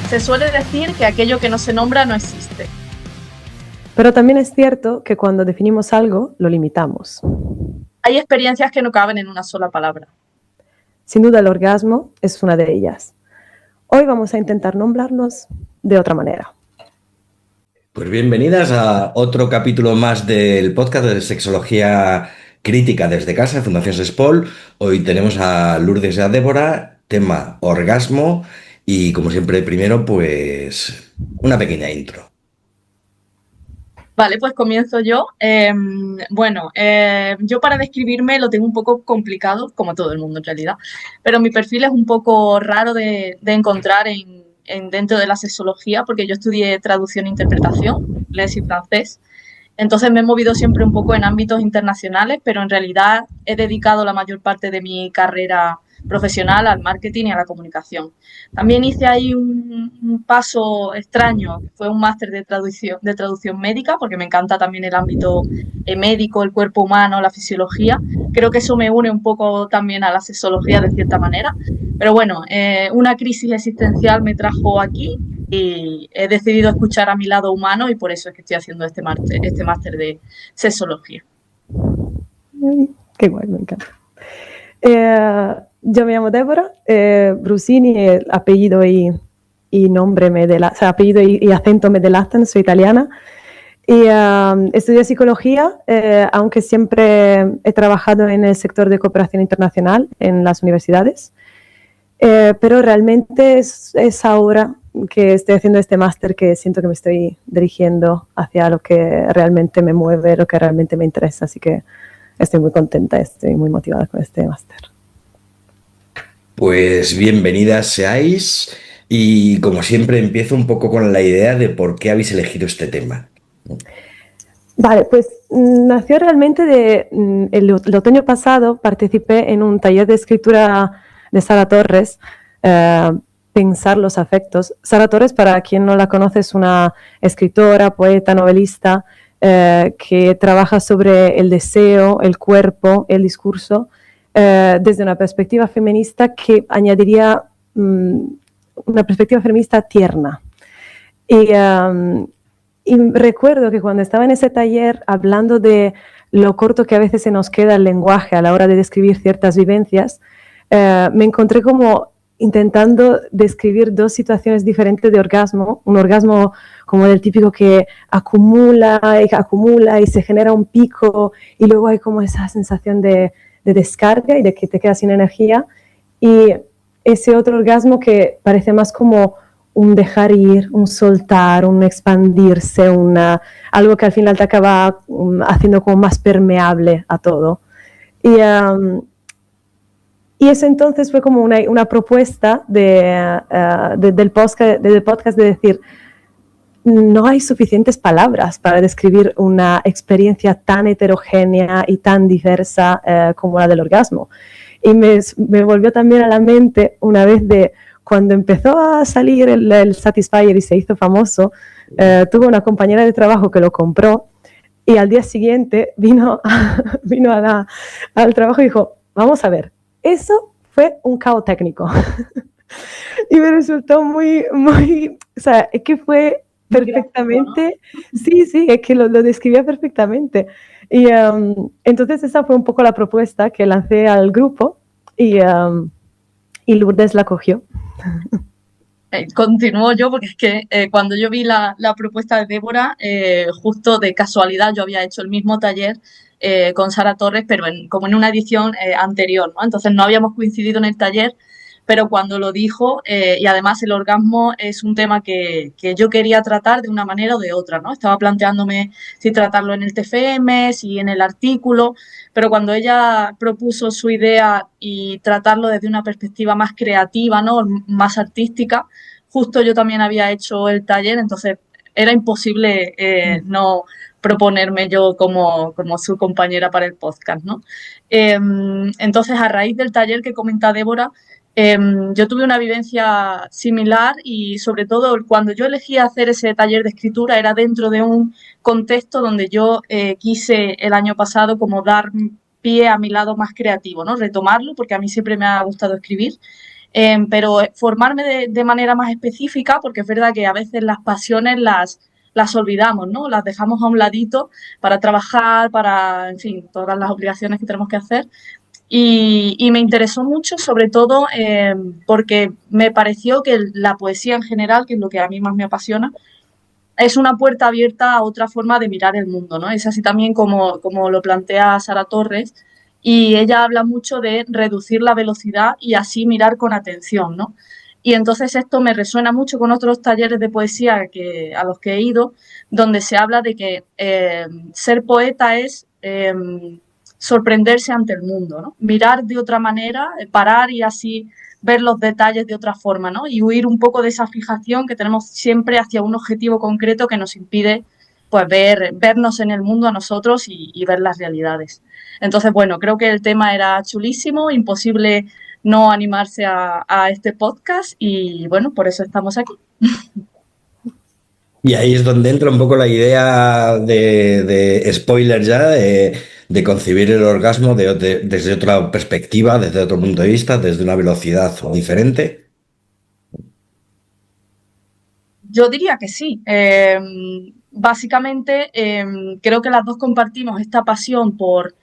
Se suele decir que aquello que no se nombra no existe. Pero también es cierto que cuando definimos algo, lo limitamos. Hay experiencias que no caben en una sola palabra. Sin duda el orgasmo es una de ellas. Hoy vamos a intentar nombrarlos de otra manera. Pues bienvenidas a otro capítulo más del podcast de Sexología Crítica desde casa, Fundación Sespol. Hoy tenemos a Lourdes y a Débora, tema orgasmo y como siempre primero pues una pequeña intro. Vale, pues comienzo yo. Yo para describirme lo tengo un poco complicado, como todo el mundo en realidad, pero mi perfil es un poco raro de encontrar dentro de la sexología, porque yo estudié traducción e interpretación, inglés y francés. Entonces me he movido siempre un poco en ámbitos internacionales, pero en realidad he dedicado la mayor parte de mi carrera profesional al marketing y a la comunicación. También hice ahí un paso extraño, que fue un máster de traducción médica, porque me encanta también el ámbito médico, el cuerpo humano, la fisiología. Creo que eso me une un poco también a la sexología de cierta manera. Pero bueno, una crisis existencial me trajo aquí y he decidido escuchar a mi lado humano y por eso es que estoy haciendo este máster de sexología. Qué guay, me encanta. Yo me llamo Débora Brusini, el apellido y nombre apellido y acento me delatan, soy italiana. Y estudié psicología, aunque siempre he trabajado en el sector de cooperación internacional en las universidades. Pero realmente es ahora que estoy haciendo este máster que siento que me estoy dirigiendo hacia lo que realmente me mueve, lo que realmente me interesa. Así que estoy muy contenta, estoy muy motivada con este máster. Pues bienvenidas seáis y como siempre empiezo un poco con la idea de por qué habéis elegido este tema. Vale, pues nació realmente el otoño pasado participé en un taller de escritura de Sara Torres, Pensar los afectos. Sara Torres, para quien no la conoce, es una escritora, poeta, novelista que trabaja sobre el deseo, el cuerpo, el discurso, desde una perspectiva feminista que añadiría una perspectiva feminista tierna. Y recuerdo que cuando estaba en ese taller hablando de lo corto que a veces se nos queda el lenguaje a la hora de describir ciertas vivencias, me encontré como intentando describir dos situaciones diferentes de orgasmo. Un orgasmo como del típico que acumula y se genera un pico y luego hay como esa sensación de descarga y de que te quedas sin energía. Y ese otro orgasmo que parece más como un dejar ir, un soltar, un expandirse, algo que al final te acaba haciendo como más permeable a todo. Y eso entonces fue como una propuesta del podcast de decir, no hay suficientes palabras para describir una experiencia tan heterogénea y tan diversa como la del orgasmo. Y me volvió también a la mente una vez de cuando empezó a salir el Satisfyer y se hizo famoso, tuve una compañera de trabajo que lo compró y al día siguiente vino al trabajo y dijo, vamos a ver, eso fue un caos técnico. Y me resultó muy, o sea, es que fue perfectamente, sí, es que lo describía perfectamente. Y entonces esa fue un poco la propuesta que lancé al grupo y Lourdes la cogió. Continúo yo porque es que cuando yo vi la propuesta de Débora, justo de casualidad yo había hecho el mismo taller con Sara Torres, pero como en una edición anterior, ¿no? Entonces no habíamos coincidido en el taller, pero cuando lo dijo, y además el orgasmo es un tema que yo quería tratar de una manera o de otra, ¿no? Estaba planteándome si tratarlo en el TFM, si en el artículo, pero cuando ella propuso su idea y tratarlo desde una perspectiva más creativa, ¿no? Más artística, justo yo también había hecho el taller, entonces era imposible no proponerme yo como su compañera para el podcast, ¿no? Entonces, a raíz del taller que comenta Débora, yo tuve una vivencia similar y sobre todo cuando yo elegí hacer ese taller de escritura era dentro de un contexto donde yo quise el año pasado como dar pie a mi lado más creativo, ¿no? Retomarlo porque a mí siempre me ha gustado escribir pero formarme de manera más específica, porque es verdad que a veces las pasiones las olvidamos, ¿no? Las dejamos a un ladito para trabajar, para, en fin, todas las obligaciones que tenemos que hacer. Y me interesó mucho, sobre todo porque me pareció que la poesía en general, que es lo que a mí más me apasiona, es una puerta abierta a otra forma de mirar el mundo, ¿no? Es así también como lo plantea Sara Torres, y ella habla mucho de reducir la velocidad y así mirar con atención, ¿no? Y entonces esto me resuena mucho con otros talleres de poesía a los que he ido, donde se habla de que ser poeta es sorprenderse ante el mundo, ¿no? Mirar de otra manera, parar y así ver los detalles de otra forma, ¿no? Y huir un poco de esa fijación que tenemos siempre hacia un objetivo concreto que nos impide pues vernos en el mundo a nosotros y ver las realidades. Entonces, bueno, creo que el tema era chulísimo, imposible no animarse a este podcast y bueno, por eso estamos aquí. Y ahí es donde entra un poco la idea de spoiler ya, de concebir el orgasmo desde otra perspectiva, desde otro punto de vista, desde una velocidad diferente. Yo diría que sí. Básicamente, creo que las dos compartimos esta pasión por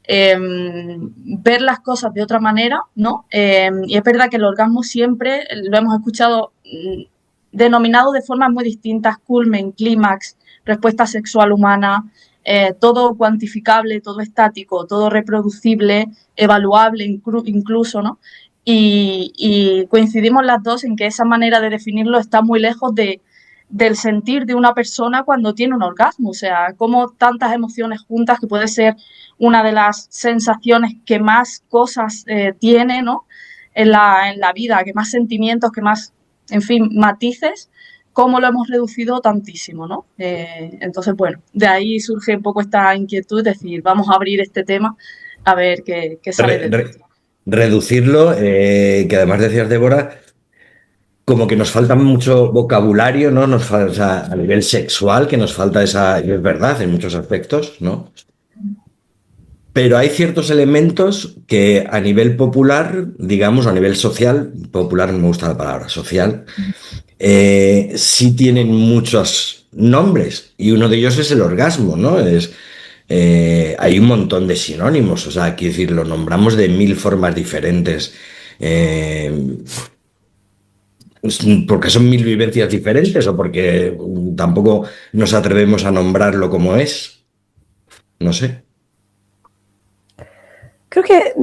ver las cosas de otra manera, ¿no? Y es verdad que el orgasmo siempre lo hemos escuchado denominado de formas muy distintas: culmen, clímax, respuesta sexual humana, todo cuantificable, todo estático, todo reproducible, evaluable incluso, ¿no? Y coincidimos las dos en que esa manera de definirlo está muy lejos del sentir de una persona cuando tiene un orgasmo, o sea, como tantas emociones juntas, que puede ser una de las sensaciones que más cosas tiene, ¿no? En la vida, que más sentimientos, que más, en fin, matices, cómo lo hemos reducido tantísimo, ¿no? Entonces, bueno, de ahí surge un poco esta inquietud, es decir, vamos a abrir este tema a ver qué sale Re- de re- dentro. reducirlo, que además decías, Débora, como que nos falta mucho vocabulario, ¿no? Nos falta, o sea, a nivel sexual, que nos falta esa, y es verdad, en muchos aspectos, ¿no? Pero hay ciertos elementos que a nivel popular, digamos, a nivel social, popular no me gusta la palabra, social, sí tienen muchos nombres y uno de ellos es el orgasmo, ¿no? Hay un montón de sinónimos, o sea, quiero decir, lo nombramos de mil formas diferentes, eh, porque son mil vivencias diferentes o porque tampoco nos atrevemos a nombrarlo como es, no sé. Creo que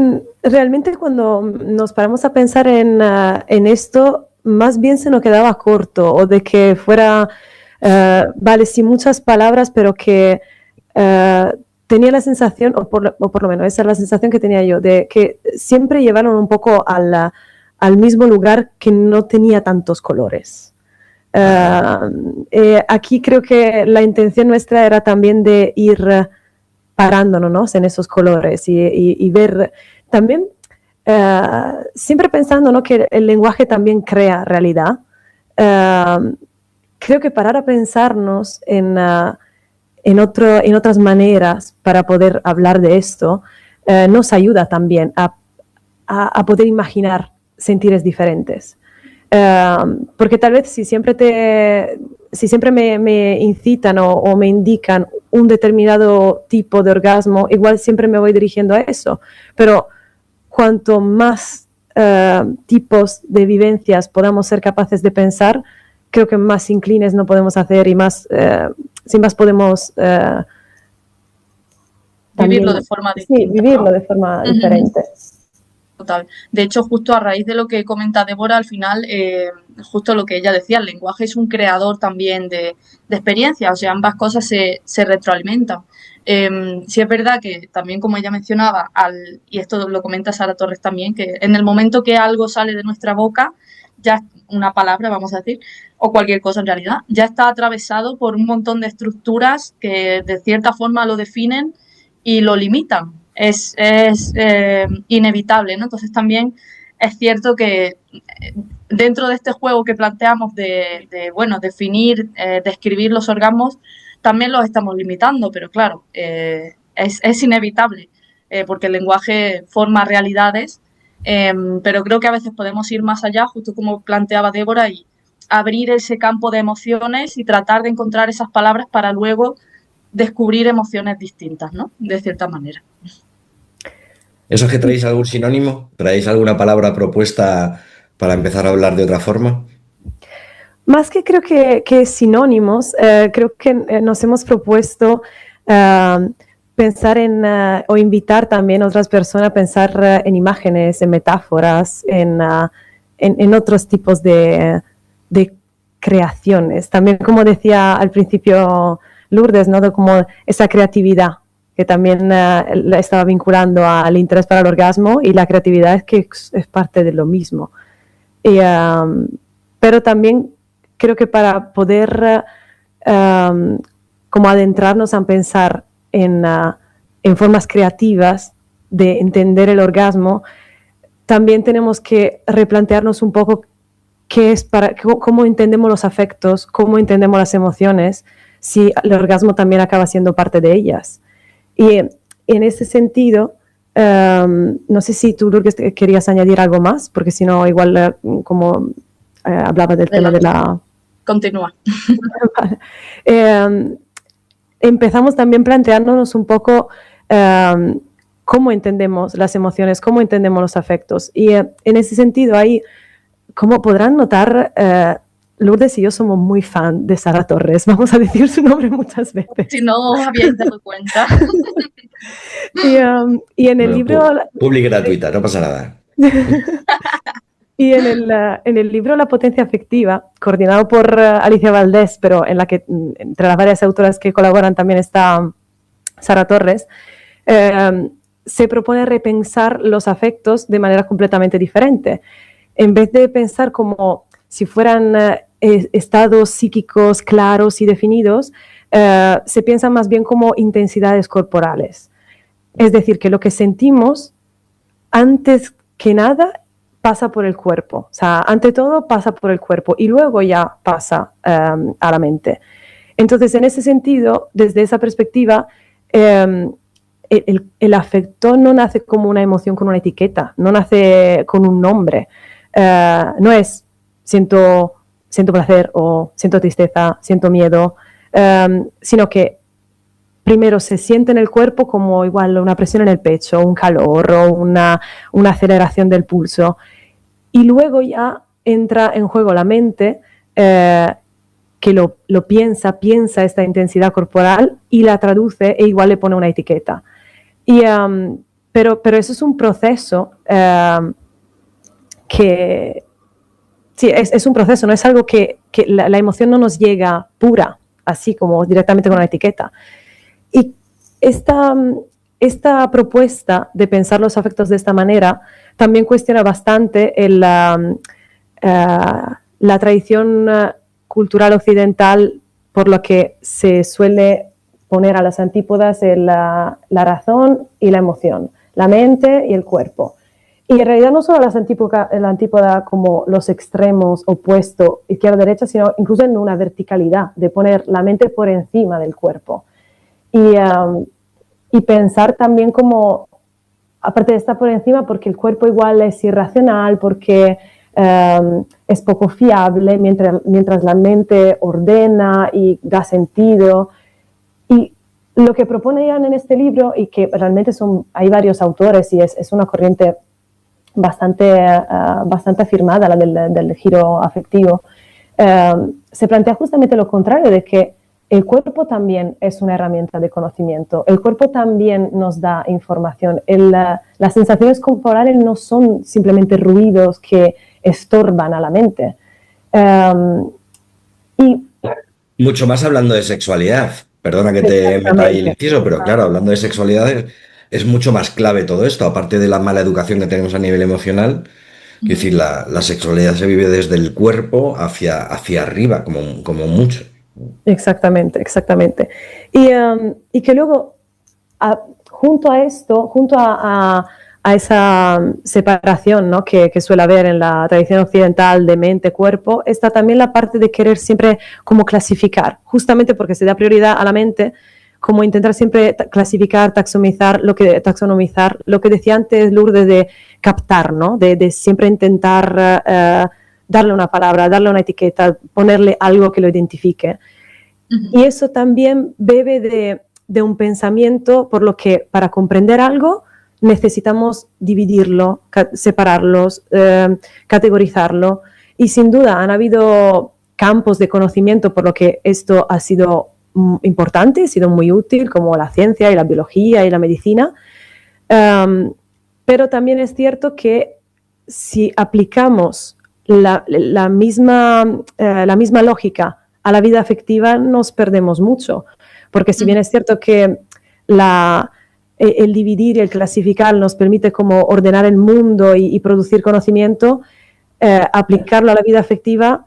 realmente cuando nos paramos a pensar en esto, más bien se nos quedaba corto o de que fuera, vale, sí, muchas palabras, pero que tenía la sensación, o por lo menos esa es la sensación que tenía yo, de que siempre llevaron un poco al mismo lugar que no tenía tantos colores. Ajá. Aquí creo que la intención nuestra era también de ir parándonos en esos colores y ver también, siempre pensando, ¿no?, que el lenguaje también crea realidad. Creo que parar a pensarnos en otras maneras para poder hablar de esto nos ayuda también a poder imaginar sentires diferentes. Porque tal vez si siempre me incitan o me indican un determinado tipo de orgasmo, igual siempre me voy dirigiendo a eso. Pero cuanto más tipos de vivencias podamos ser capaces de pensar, creo que más inclines no podemos hacer y más, sin más podemos Vivirlo de también, forma sí, distinta, ¿no? vivirlo de forma Ujú. diferente. Total. De hecho, justo a raíz de lo que comenta Débora, al final, justo lo que ella decía, el lenguaje es un creador también de experiencias, o sea, ambas cosas se retroalimentan. Sí es verdad que también, como ella mencionaba, y esto lo comenta Sara Torres también, que en el momento que algo sale de nuestra boca, ya una palabra, vamos a decir, o cualquier cosa en realidad, ya está atravesado por un montón de estructuras que de cierta forma lo definen y lo limitan. Es inevitable, ¿no? Entonces también es cierto que dentro de este juego que planteamos bueno, definir, describir los orgasmos, también los estamos limitando, pero claro, es inevitable, porque el lenguaje forma realidades Pero creo que a veces podemos ir más allá, justo como planteaba Débora, y abrir ese campo de emociones y tratar de encontrar esas palabras para luego descubrir emociones distintas, ¿no? De cierta manera. ¿Eso es que traéis algún sinónimo? ¿Traéis alguna palabra propuesta para empezar a hablar de otra forma? Más que creo que sinónimos, creo que nos hemos propuesto pensar o invitar también a otras personas a pensar en imágenes, en metáforas, en otros tipos de creaciones. También, como decía al principio Lourdes, ¿no? De como esa creatividad que también la estaba vinculando al interés para el orgasmo, y la creatividad es parte de lo mismo. Pero también creo que para poder como adentrarnos a pensar en formas creativas de entender el orgasmo, también tenemos que replantearnos un poco cómo entendemos los afectos, cómo entendemos las emociones, si el orgasmo también acaba siendo parte de ellas. Y en ese sentido, no sé si tú, Lourdes, querías añadir algo más, porque si no, igual como hablaba del tema de la... Continúa. Empezamos también planteándonos un poco cómo entendemos las emociones, cómo entendemos los afectos. Y en ese sentido, ahí, como podrán notar, Lourdes y yo somos muy fan de Sara Torres. Vamos a decir su nombre muchas veces. Si no os habíais dado cuenta. Y en el libro... Publi gratuita, no pasa nada. Y en el libro La potencia afectiva, coordinado por Alicia Valdés, pero en la que entre las varias autoras que colaboran también está Sara Torres, se propone repensar los afectos de manera completamente diferente. En vez de pensar como si fueran estados psíquicos claros y definidos, se piensa más bien como intensidades corporales. Es decir, que lo que sentimos, antes que nada, pasa por el cuerpo. O sea, ante todo pasa por el cuerpo y luego ya pasa a la mente. Entonces, en ese sentido, desde esa perspectiva, el afecto no nace como una emoción con una etiqueta, no nace con un nombre. No es siento placer o siento tristeza, siento miedo, sino que primero se siente en el cuerpo como igual una presión en el pecho, un calor o una aceleración del pulso. Y luego ya entra en juego la mente, que lo piensa esta intensidad corporal y la traduce e igual le pone una etiqueta. Pero eso es un proceso que... Sí, es un proceso, no es algo que la emoción no nos llega pura, así como directamente con una etiqueta. Y esta propuesta de pensar los afectos de esta manera también cuestiona bastante la tradición cultural occidental, por lo que se suele poner a las antípodas la razón y la emoción, la mente y el cuerpo. Y en realidad no solo la antípoda como los extremos opuesto izquierda-derecha, sino incluso en una verticalidad de poner la mente por encima del cuerpo. Y pensar también como, aparte de estar por encima, porque el cuerpo igual es irracional, porque es poco fiable, mientras la mente ordena y da sentido. Y lo que propone Jan en este libro, y que realmente hay varios autores y es una corriente bastante afirmada, la del giro afectivo, se plantea justamente lo contrario, de que el cuerpo también es una herramienta de conocimiento, el cuerpo también nos da información. Las sensaciones corporales no son simplemente ruidos que estorban a la mente. Y mucho más hablando de sexualidad. Perdona que te meta ahí el inciso, pero claro, hablando de sexualidad es mucho más clave todo esto, aparte de la mala educación que tenemos a nivel emocional. Quiero decir, la sexualidad se vive desde el cuerpo hacia arriba, como mucho. Exactamente. Y que luego, junto a esto, junto a esa separación, ¿no?, que suele haber en la tradición occidental de mente-cuerpo, está también la parte de querer siempre como clasificar, justamente porque se da prioridad a la mente, como intentar siempre clasificar, taxonomizar lo que decía antes Lourdes de captar, ¿no? De siempre intentar darle una palabra, darle una etiqueta, ponerle algo que lo identifique. Y eso también bebe de un pensamiento por lo que para comprender algo necesitamos dividirlo, separarlos, categorizarlo. Y sin duda han habido campos de conocimiento por lo que esto ha sido importante, ha sido muy útil, como la ciencia y la biología y la medicina. Pero también es cierto que si aplicamos la misma lógica a la vida afectiva, nos perdemos mucho. Porque si bien es cierto que el dividir y el clasificar nos permite como ordenar el mundo y producir conocimiento, aplicarlo a la vida afectiva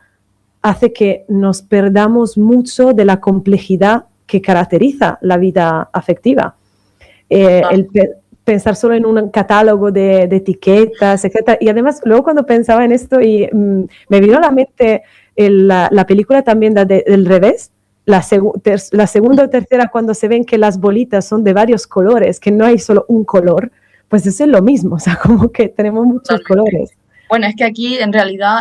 hace que nos perdamos mucho de la complejidad que caracteriza la vida afectiva. Pensar solo en un catálogo de etiquetas, etc. Y además, luego cuando pensaba en esto, me vino a la mente la película también del revés, la segunda o tercera, cuando se ven que las bolitas son de varios colores, que no hay solo un color, pues eso es lo mismo, o sea, como que tenemos muchos colores. Bueno, es que aquí en realidad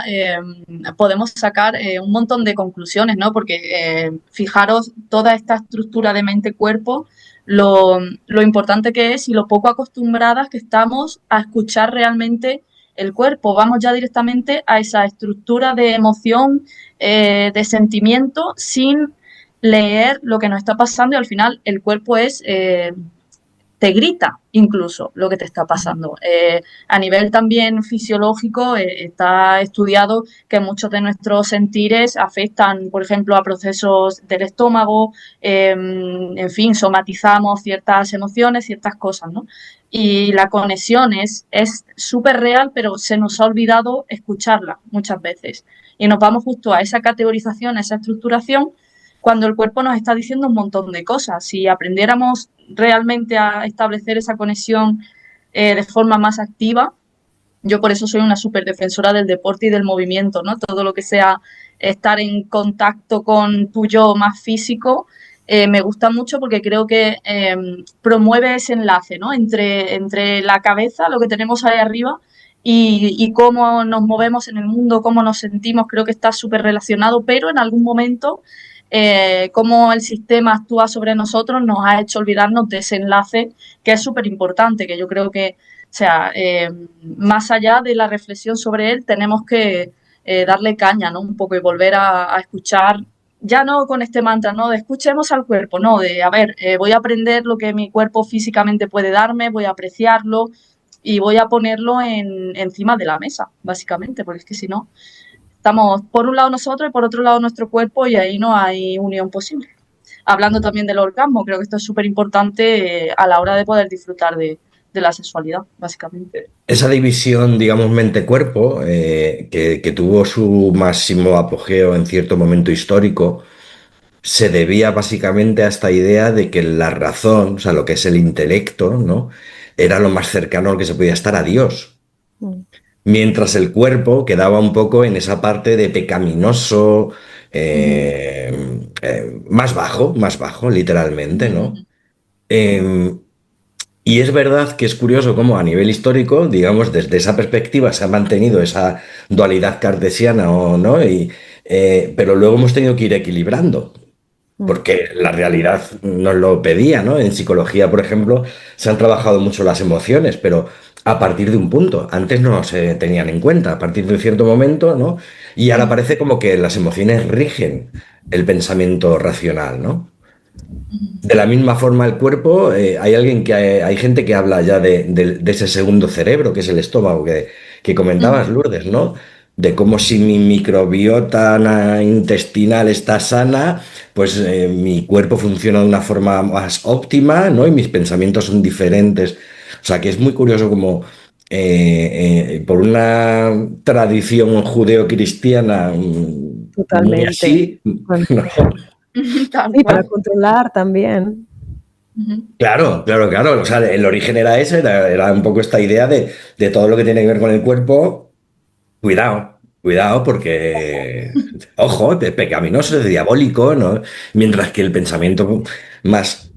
podemos sacar un montón de conclusiones, ¿no? Porque fijaros toda esta estructura de mente-cuerpo, lo importante que es y lo poco acostumbradas que estamos a escuchar realmente el cuerpo. Vamos ya directamente a esa estructura de emoción, de sentimiento, sin leer lo que nos está pasando y al final el cuerpo te grita incluso lo que te está pasando. A nivel también fisiológico, está estudiado que muchos de nuestros sentires afectan, por ejemplo, a procesos del estómago, en fin, somatizamos ciertas emociones, ciertas cosas, ¿no? Y la conexión es súper real, pero se nos ha olvidado escucharla muchas veces. Y nos vamos justo a esa categorización, a esa estructuración, cuando el cuerpo nos está diciendo un montón de cosas. Si aprendiéramos realmente a establecer esa conexión de forma más activa, yo por eso soy una súper defensora del deporte y del movimiento, ¿no? Todo lo que sea estar en contacto con tu yo más físico, me gusta mucho porque creo que promueve ese enlace, ¿no? Entre la cabeza, lo que tenemos ahí arriba, y cómo nos movemos en el mundo, cómo nos sentimos, creo que está súper relacionado, pero en algún momento cómo el sistema actúa sobre nosotros nos ha hecho olvidarnos de ese enlace que es súper importante, que yo creo que, o sea, más allá de la reflexión sobre él, tenemos que darle caña, ¿no? Un poco y volver a escuchar, ya no con este mantra, ¿no? De escuchemos al cuerpo, no, de, a ver, voy a aprender lo que mi cuerpo físicamente puede darme, voy a apreciarlo y voy a ponerlo encima de la mesa, básicamente, porque es que si no, estamos por un lado nosotros y por otro lado nuestro cuerpo y ahí no hay unión posible. Hablando también del orgasmo, creo que esto es súper importante a la hora de poder disfrutar de la sexualidad, básicamente. Esa división, digamos, mente-cuerpo, que tuvo su máximo apogeo en cierto momento histórico, se debía básicamente a esta idea de que la razón, o sea, lo que es el intelecto, ¿no? Era lo más cercano al que se podía estar a Dios. Mientras el cuerpo quedaba un poco en esa parte de pecaminoso, más bajo, literalmente, ¿no? Eh, y es verdad que es curioso cómo a nivel histórico, digamos, desde esa perspectiva se ha mantenido esa dualidad cartesiana o no, pero luego hemos tenido que ir equilibrando, porque la realidad nos lo pedía, ¿no? En psicología, por ejemplo, se han trabajado mucho las emociones, pero a partir de un punto. Antes no se tenían en cuenta, a partir de un cierto momento, ¿no? Y ahora parece como que las emociones rigen el pensamiento racional, ¿no? De la misma forma el cuerpo, hay gente que habla ya de ese segundo cerebro, que es el estómago, que comentabas, Lourdes, ¿no? De cómo si mi microbiota intestinal está sana, pues mi cuerpo funciona de una forma más óptima, ¿no? Y mis pensamientos son diferentes. O sea que es muy curioso como por una tradición judeocristiana muy Totalmente. así, ¿no? Y para controlar también. Claro, claro, claro. O sea, el origen era ese, era un poco esta idea de todo lo que tiene que ver con el cuerpo. Cuidado, cuidado, porque, ojo, es pecaminoso, es diabólico, ¿no? Mientras que el pensamiento más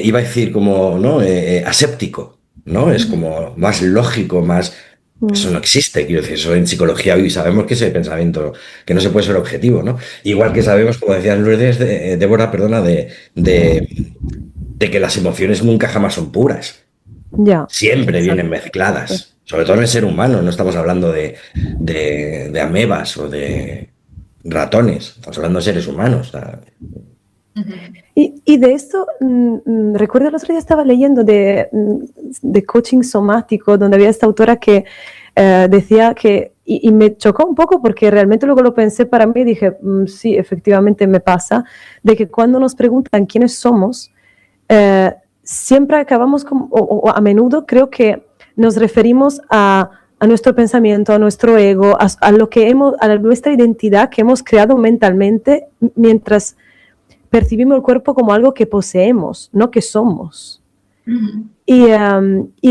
iba a decir como, ¿no? Aséptico, ¿no? Es como más lógico, más... Eso no existe, quiero decir, eso en psicología hoy sabemos que ese pensamiento, que no se puede ser objetivo, ¿no? Igual que sabemos, como decías Lourdes, Débora, perdona, de que las emociones nunca jamás son puras, Ya, siempre vienen exacto. mezcladas, sobre todo en el ser humano, no estamos hablando de amebas o de ratones, estamos hablando de seres humanos. O sea, Ujú. Y de esto, recuerdo el otro día estaba leyendo de coaching somático, donde había esta autora que decía que, y me chocó un poco porque realmente luego lo pensé para mí y dije, sí, efectivamente me pasa, de que cuando nos preguntan quiénes somos, siempre acabamos, o a menudo creo que nos referimos a nuestro pensamiento, a nuestro ego, a lo que hemos, a nuestra identidad que hemos creado mentalmente mientras percibimos el cuerpo como algo que poseemos, no que somos. Ujú. Y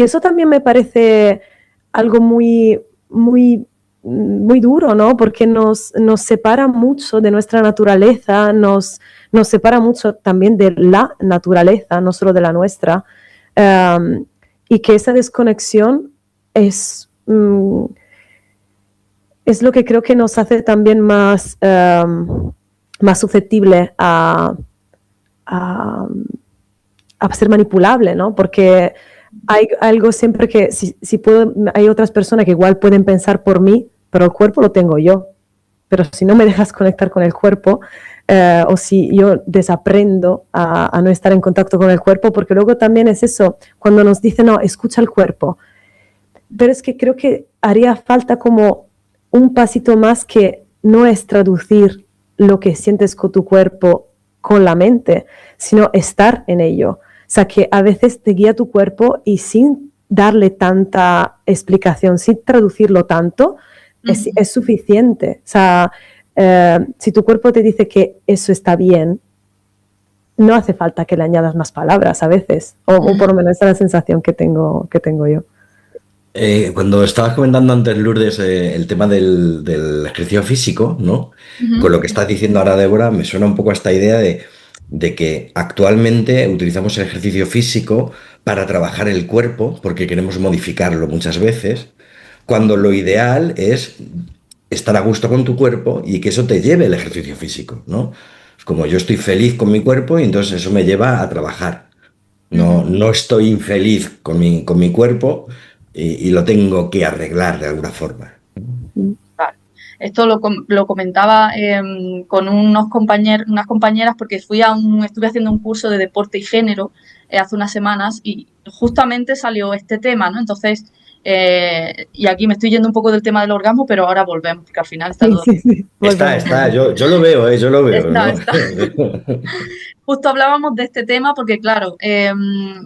eso también me parece algo muy duro, ¿no? Porque nos separa mucho de nuestra naturaleza, nos separa mucho también de la naturaleza, no solo de la nuestra. Y que esa desconexión es lo que creo que nos hace también más susceptible a, a ser manipulable, ¿no? Porque hay algo siempre que, si puedo, hay otras personas que igual pueden pensar por mí, pero el cuerpo lo tengo yo. Pero si no me dejas conectar con el cuerpo, o si yo desaprendo no estar en contacto con el cuerpo, porque luego también es eso, cuando nos dicen, no, escucha el cuerpo, pero es que creo que haría falta como un pasito más que no es traducir lo que sientes con tu cuerpo con la mente, sino estar en ello. O sea, que a veces te guía tu cuerpo y sin darle tanta explicación, sin traducirlo tanto, Ujú. es suficiente. O sea, si tu cuerpo te dice que eso está bien, no hace falta que le añadas más palabras a veces, o por lo menos esa es la sensación que tengo yo. Cuando estabas comentando antes, Lourdes, el tema del ejercicio físico, ¿no? Con Ujú. lo que estás diciendo ahora, Débora, me suena un poco a esta idea de que actualmente utilizamos el ejercicio físico para trabajar el cuerpo, porque queremos modificarlo muchas veces, cuando lo ideal es estar a gusto con tu cuerpo y que eso te lleve el ejercicio físico, ¿no? Es como yo estoy feliz con mi cuerpo y entonces eso me lleva a trabajar. No, Ujú. no estoy infeliz con mi cuerpo y lo tengo que arreglar de alguna forma. Vale. Esto lo comentaba con unas compañeras porque estuve haciendo un curso de deporte y género hace unas semanas y justamente salió este tema, ¿no? Entonces, y aquí me estoy yendo un poco del tema del orgasmo, pero ahora volvemos, porque al final está Sí, todo. sí, sí. Volvemos, Está, volvemos. yo yo lo veo, Está, ¿no? está. Justo hablábamos de este tema porque, claro,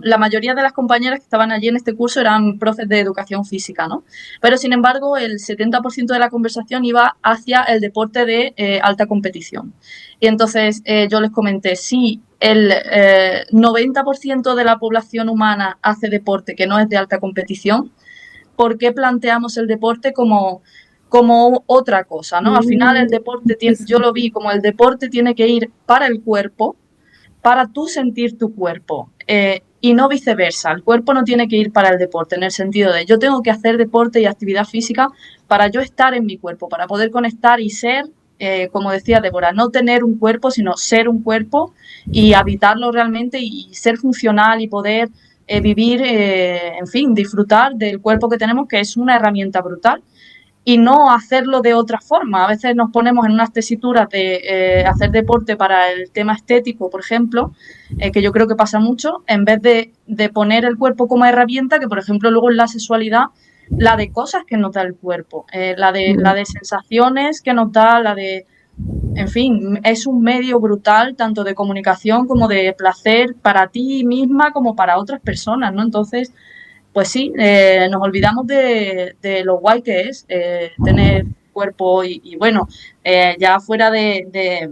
la mayoría de las compañeras que estaban allí en este curso eran profes de educación física, ¿no? Pero, sin embargo, el 70% de la conversación iba hacia el deporte de alta competición. Y entonces yo les comenté, si el 90% de la población humana hace deporte que no es de alta competición, ¿por qué planteamos el deporte como otra cosa, ¿no? Al final el deporte yo lo Interesante. vi como el deporte tiene que ir para el cuerpo, para tú sentir tu cuerpo y no viceversa. El cuerpo no tiene que ir para el deporte en el sentido de yo tengo que hacer deporte y actividad física para yo estar en mi cuerpo, para poder conectar y ser, como decía Débora, no tener un cuerpo, sino ser un cuerpo y habitarlo realmente y ser funcional y poder vivir, en fin, disfrutar del cuerpo que tenemos, que es una herramienta brutal y no hacerlo de otra forma. A veces nos ponemos en unas tesituras de hacer deporte para el tema estético, por ejemplo, que yo creo que pasa mucho, en vez de poner el cuerpo como herramienta, que por ejemplo luego en la sexualidad, la de cosas que nos da el cuerpo, la de sensaciones que nos da, la de en fin, es un medio brutal tanto de comunicación como de placer para ti misma como para otras personas, ¿no? Entonces, pues sí, nos olvidamos de lo guay que es tener cuerpo y bueno, ya fuera de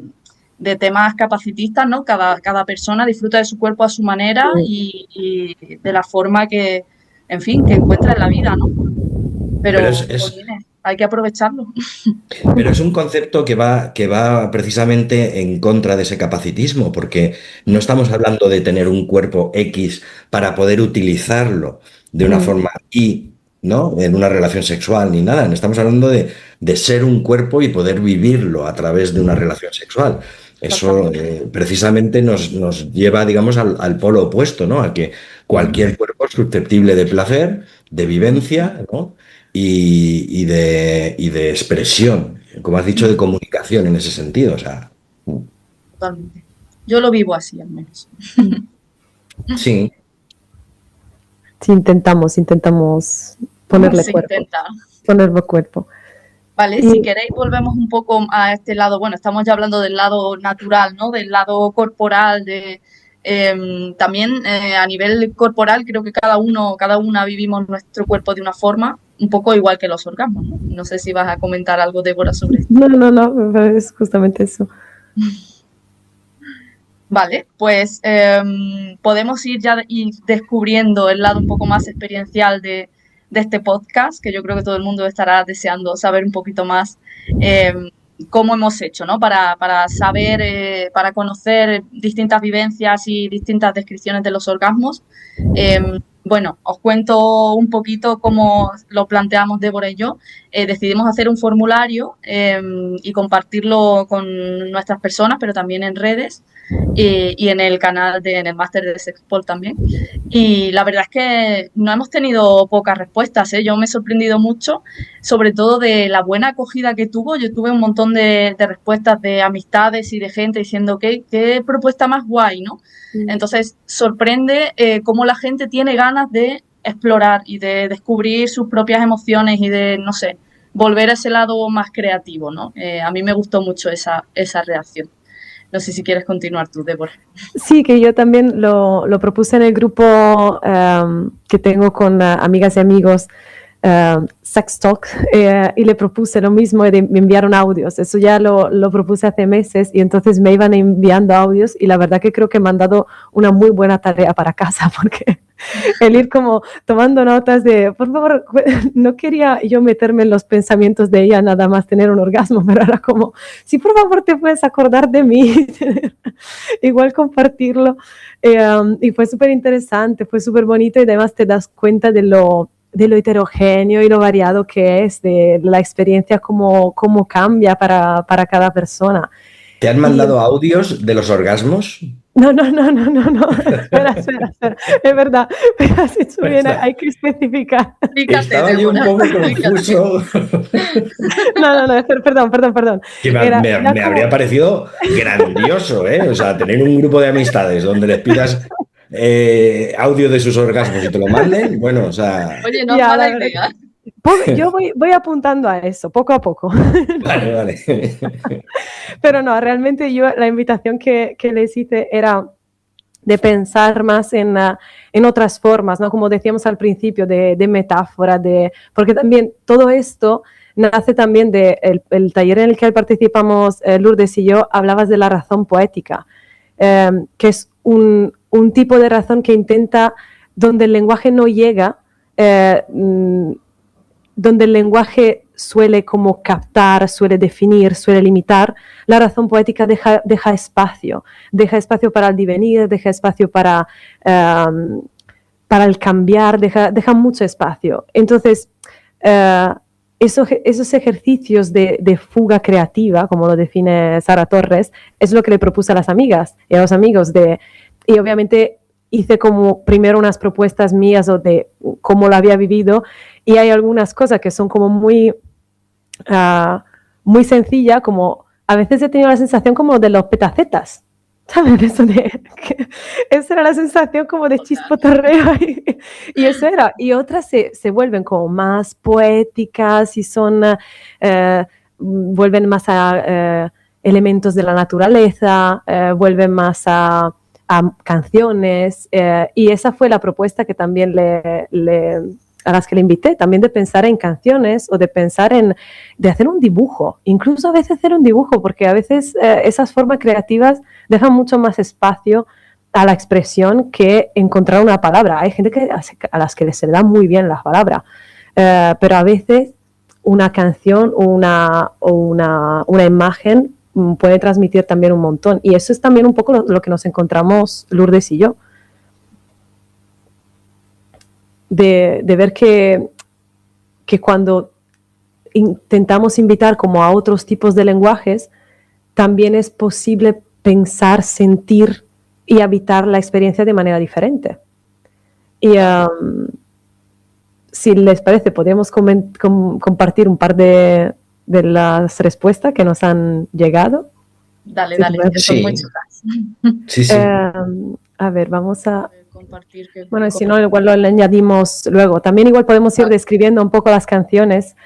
temas capacitistas, ¿no? Cada persona disfruta de su cuerpo a su manera y de la forma que, en fin, que encuentra en la vida, ¿no? Pero Pero, jolines. hay que aprovecharlo. Pero es un concepto que va precisamente en contra de ese capacitismo, porque no estamos hablando de tener un cuerpo X para poder utilizarlo de una Mm, forma Y, ¿no? En una relación sexual ni nada. Estamos hablando de ser un cuerpo y poder vivirlo a través de una relación sexual. Eso Exactamente. precisamente nos lleva, digamos, al polo opuesto, ¿no? A que cualquier cuerpo es susceptible de placer, de vivencia, ¿no? Y de expresión, como has dicho, de comunicación en ese sentido. O sea, Totalmente. Yo lo vivo así, al menos. mm. sí, Sí, intentamos ponerle Se cuerpo, intenta. ponerle cuerpo. Vale, si Y queréis volvemos un poco a este lado, bueno, estamos ya hablando del lado natural, ¿no? Del lado corporal, también a nivel corporal creo que cada una vivimos nuestro cuerpo de una forma, un poco igual que los orgasmos, ¿no? No sé si vas a comentar algo, Débora, sobre esto. no, es justamente eso. Vale, pues podemos ir descubriendo el lado un poco más experiencial de este podcast, que yo creo que todo el mundo estará deseando saber un poquito más em, cómo hemos hecho, ¿no? Para saber, para conocer distintas vivencias y distintas descripciones de los orgasmos. Bueno, os cuento un poquito cómo lo planteamos Débora y yo. Decidimos hacer un formulario y compartirlo con nuestras personas, pero también en redes y en el canal, en el máster de Sexpol también. Y la verdad es que no hemos tenido pocas respuestas, ¿eh? Yo me he sorprendido mucho, sobre todo de la buena acogida que tuvo. Yo tuve un montón de respuestas de amistades y de gente diciendo qué propuesta más guay, ¿no? Mm. Entonces, sorprende cómo la gente tiene ganas de explorar y de descubrir sus propias emociones y de, no sé, volver a ese lado más creativo, ¿no? A mí me gustó mucho esa reacción. No sé si quieres continuar tú, Débora. Sí, que yo también lo propuse en el grupo que tengo con amigas y amigos, Sex Talk, y le propuse lo mismo, me enviaron audios. Eso ya lo propuse hace meses y entonces me iban enviando audios y la verdad que creo que me han dado una muy buena tarea para casa porque el ir como tomando notas de, por favor, no quería yo meterme en los pensamientos de ella, nada más tener un orgasmo, pero era como, si por favor te puedes acordar de mí, igual compartirlo. Y fue súper interesante, fue súper bonito y además te das cuenta de lo heterogéneo y lo variado que es, de la experiencia, cómo cambia para cada persona. ¿te han Y mandado audios de los orgasmos? no, espera, es verdad, pero has hecho bien, hay que especificar. Explícate, Estaba yo un Débora, poco explícate. confuso, Perdón. que Era me como, habría parecido grandioso, ¿eh? O sea, tener un grupo de amistades donde les pidas audio de sus orgasmos y te lo manden, bueno, o sea, Oye, no es ya, mala la verdad, idea. yo voy apuntando a eso, poco a poco. vale, vale. Pero no, realmente yo la invitación que les hice era de pensar más en otras formas, ¿no? Como decíamos al principio, de metáfora, porque también todo esto nace también del taller en el que participamos Lourdes y yo, hablabas de la razón poética, que es un tipo de razón que intenta, donde el lenguaje no llega, donde el lenguaje suele como captar, suele definir, suele limitar, la razón poética deja espacio para el divenir, deja espacio para el cambiar, deja mucho espacio. Entonces, esos ejercicios de fuga creativa, como lo define Sara Torres, es lo que le propuse a las amigas y a los amigos, y obviamente hice como primero unas propuestas mías o de cómo lo había vivido, y hay algunas cosas que son como muy sencilla, como a veces he tenido la sensación como de los petacetas, ¿sabes? Esa era la sensación como de chispotorreo y eso era. Y otras se vuelven como más poéticas y vuelven más a elementos de la naturaleza, vuelven más a canciones, y esa fue la propuesta que también a las que le invité, también de pensar en canciones o de pensar de hacer un dibujo, incluso a veces hacer un dibujo, porque a veces esas formas creativas dejan mucho más espacio a la expresión que encontrar una palabra. Hay gente a las que se le da muy bien la palabra, pero a veces una canción o una imagen puede transmitir también un montón. Y eso es también un poco lo que nos encontramos Lourdes y yo. De ver que cuando intentamos invitar como a otros tipos de lenguajes, también es posible pensar, sentir y habitar la experiencia de manera diferente. Y si les parece, podríamos compartir un par de las respuestas que nos han llegado. Dale, Sí, dale, que son muy Sí, chulas. sí, sí. A ver, vamos a... Compartir. Bueno, si no, igual lo añadimos luego. También igual podemos ir describiendo un poco las canciones.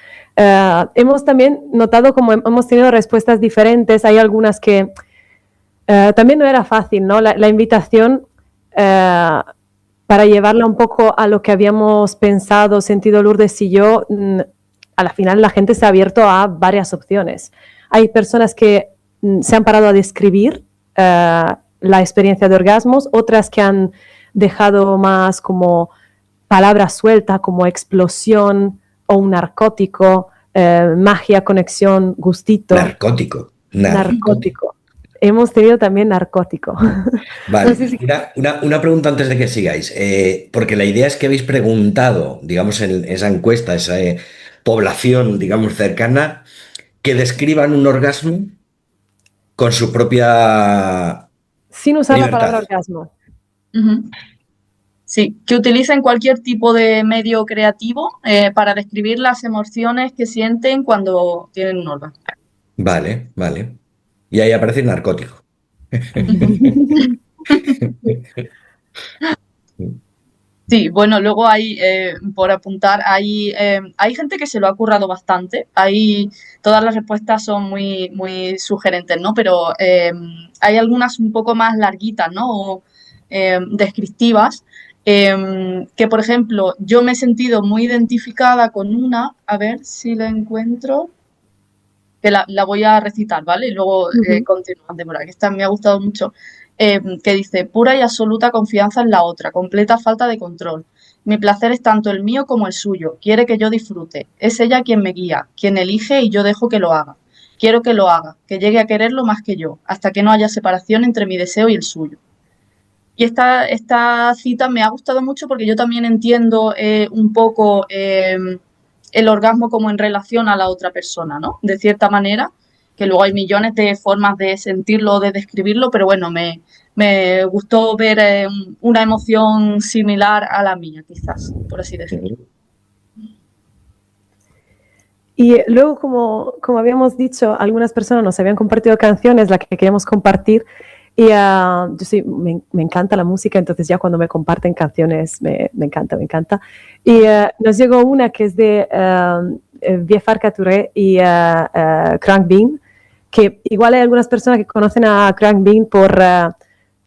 Hemos también notado como hemos tenido respuestas diferentes. Hay algunas que también no era fácil, ¿no? La invitación para llevarla un poco a lo que habíamos pensado, sentido Lourdes y yo, a la final la gente se ha abierto a varias opciones. Hay personas que se han parado a describir la experiencia de orgasmos, otras que han dejado más como palabras sueltas, como explosión o un narcótico, magia, conexión, gustito. Narcótico. Narcótico. Hemos tenido también narcótico. Vale, No sé si... una pregunta antes de que sigáis, porque la idea es que habéis preguntado, digamos, en esa encuesta, esa población, digamos, cercana, que describan un orgasmo con su propia Sin usar la palabra libertad. orgasmo. Ujú. Sí, que utilicen cualquier tipo de medio creativo para describir las emociones que sienten cuando tienen un orgasmo. Vale, vale. Y ahí aparece el narcótico. Sí, bueno, luego hay, por apuntar, hay gente que se lo ha currado bastante. Todas las respuestas son muy, muy sugerentes, ¿no? Pero hay algunas un poco más larguitas, ¿no? O descriptivas. Que, por ejemplo, yo me he sentido muy identificada con una, a ver si la encuentro, que la voy a recitar, ¿vale? Y luego continúan, Débora, que esta me ha gustado mucho, que dice, pura y absoluta confianza en la otra, completa falta de control. Mi placer es tanto el mío como el suyo, quiere que yo disfrute, es ella quien me guía, quien elige y yo dejo que lo haga. Quiero que lo haga, que llegue a quererlo más que yo, hasta que no haya separación entre mi deseo y el suyo. Y esta cita me ha gustado mucho porque yo también entiendo un poco el orgasmo como en relación a la otra persona, ¿no? De cierta manera, que luego hay millones de formas de sentirlo o de describirlo, pero bueno, me gustó ver una emoción similar a la mía, quizás, por así decirlo. Y luego, como habíamos dicho, algunas personas nos habían compartido canciones, las que queríamos compartir. Y yo sí, me encanta la música, entonces ya cuando me comparten canciones me encanta, me encanta. Y nos llegó una que es de Vie Farka Touré y Crank Bean, que igual hay algunas personas que conocen a Crank Bean por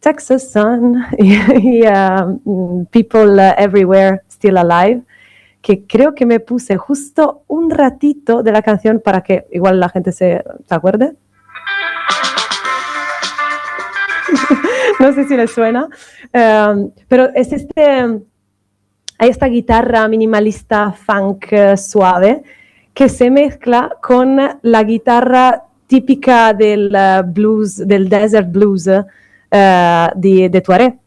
Texas Sun y People Everywhere Still Alive, que creo que me puse justo un ratito de la canción para que igual la gente se acuerde. No sé si les suena, pero es hay esta guitarra minimalista funk suave que se mezcla con la guitarra típica del blues, del desert blues de Tuareg.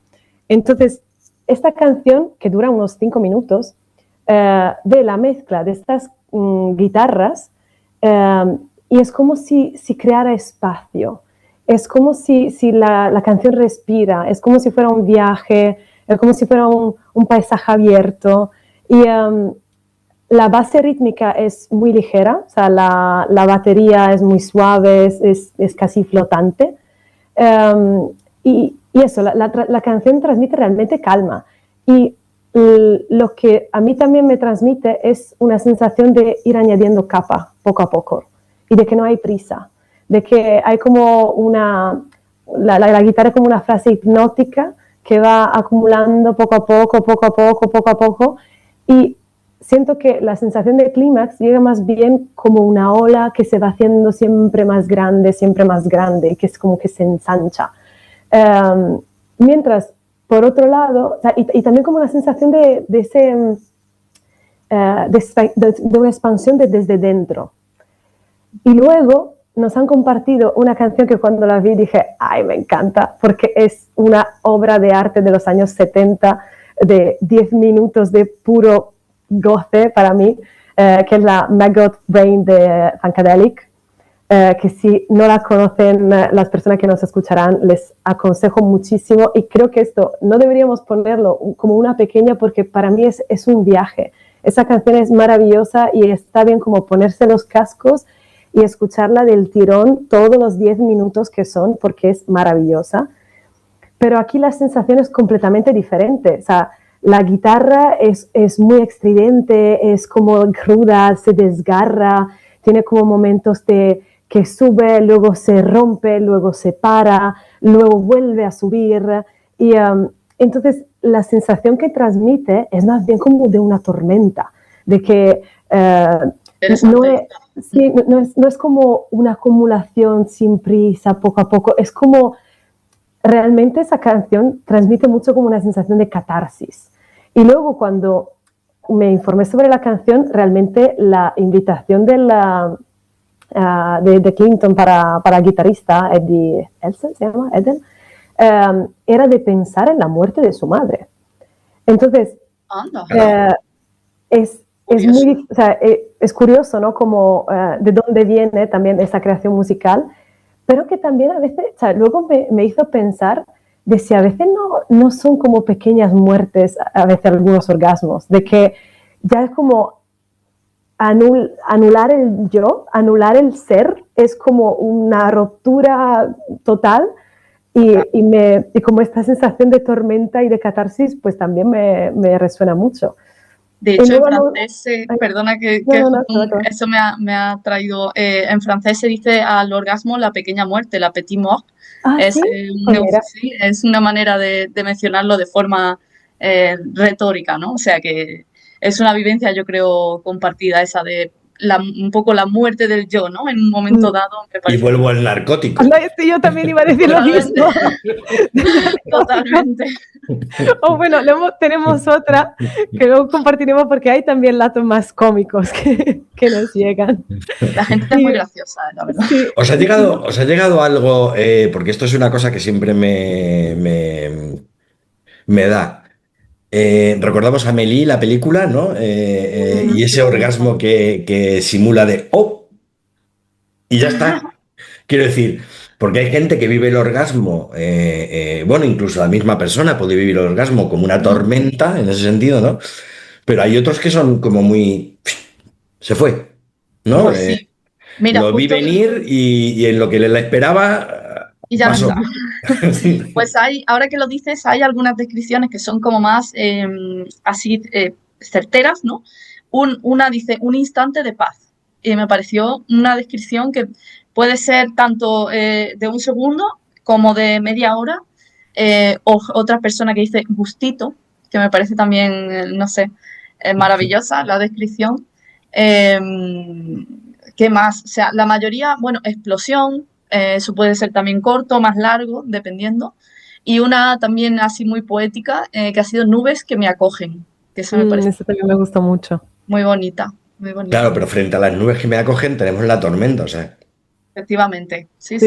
Entonces, esta canción, que dura unos 5 minutos, de la mezcla de estas guitarras y es como si creara espacio. Es como si la canción respira, es como si fuera un viaje, es como si fuera un paisaje abierto. Y la base rítmica es muy ligera, o sea, la batería es muy suave, es casi flotante. Y eso, la canción transmite realmente calma. Y lo que a mí también me transmite es una sensación de ir añadiendo capa poco a poco y de que no hay prisa, de que hay como la guitarra es como una frase hipnótica que va acumulando poco a poco, poco a poco, poco a poco, y siento que la sensación de clímax llega más bien como una ola que se va haciendo siempre más grande, y que es como que se ensancha. Mientras, por otro lado, o sea, y también como una sensación de de una expansión desde dentro. Y luego nos han compartido una canción que cuando la vi dije, ay, me encanta, porque es una obra de arte de los años 70, de 10 minutos de puro goce para mí, que es la Maggot Brain de Funkadelic, que si no la conocen las personas que nos escucharán, les aconsejo muchísimo, y creo que esto no deberíamos ponerlo como una pequeña, porque para mí es un viaje. Esa canción es maravillosa y está bien como ponerse los cascos y escucharla del tirón todos los 10 minutos que son, porque es maravillosa. Pero aquí la sensación es completamente diferente. O sea, la guitarra es muy estridente, es como cruda, se desgarra, tiene como momentos que sube, luego se rompe, luego se para, luego vuelve a subir. Y entonces la sensación que transmite es más bien como de una tormenta, de que no es como una acumulación sin prisa, poco a poco, es como realmente esa canción transmite mucho como una sensación de catarsis. Y luego cuando me informé sobre la canción, realmente la invitación de Clinton para guitarrista, Eddie Elson, ¿se llama? Eden, era de pensar en la muerte de su madre. Entonces, es curioso, ¿no? Como de dónde viene también esa creación musical, pero que también a veces, o sea, luego me hizo pensar de si a veces no son como pequeñas muertes, a veces algunos orgasmos, de que ya es como anular el yo, anular el ser, es como una ruptura total, y como esta sensación de tormenta y de catarsis, pues también me resuena mucho. De hecho, en francés, perdona eso me ha traído, en francés se dice al orgasmo la pequeña muerte, la petit mort. ¿Sí? Es una manera de mencionarlo de forma retórica, ¿no? O sea que es una vivencia, yo creo, compartida esa de un poco la muerte del yo, ¿no? En un momento dado. Y vuelvo al narcótico. No, yo también iba a decir lo mismo. Totalmente. Bueno, luego tenemos otra que luego compartiremos porque hay también datos más cómicos que nos llegan. La gente es muy graciosa, la verdad. Sí. ¿Os ha llegado algo? Porque esto es una cosa que siempre me da. Recordamos a Amélie, la película, ¿no? Y ese orgasmo que simula de ¡oh! Y ya está. Quiero decir, porque hay gente que vive el orgasmo, bueno, incluso la misma persona puede vivir el orgasmo como una tormenta, en ese sentido, ¿no? Pero hay otros que son como muy... Se fue, ¿no? Pues sí. Mira, lo vi venir y en lo que le esperaba y ya pasó. No está. Pues ahora que lo dices, hay algunas descripciones que son como más así certeras, ¿no? Una dice un instante de paz. Y me pareció una descripción que puede ser tanto de un segundo como de media hora. O otra persona que dice gustito, que me parece también, no sé, maravillosa la descripción. ¿Qué más? O sea, la mayoría, bueno, explosión, eso puede ser también corto, más largo, dependiendo. Y una también así muy poética, que ha sido nubes que me acogen, que eso me parece. Eso también me gusta mucho. Muy bonita, muy bonita. Claro, pero frente a las nubes que me acogen tenemos la tormenta, o sea. Efectivamente, sí.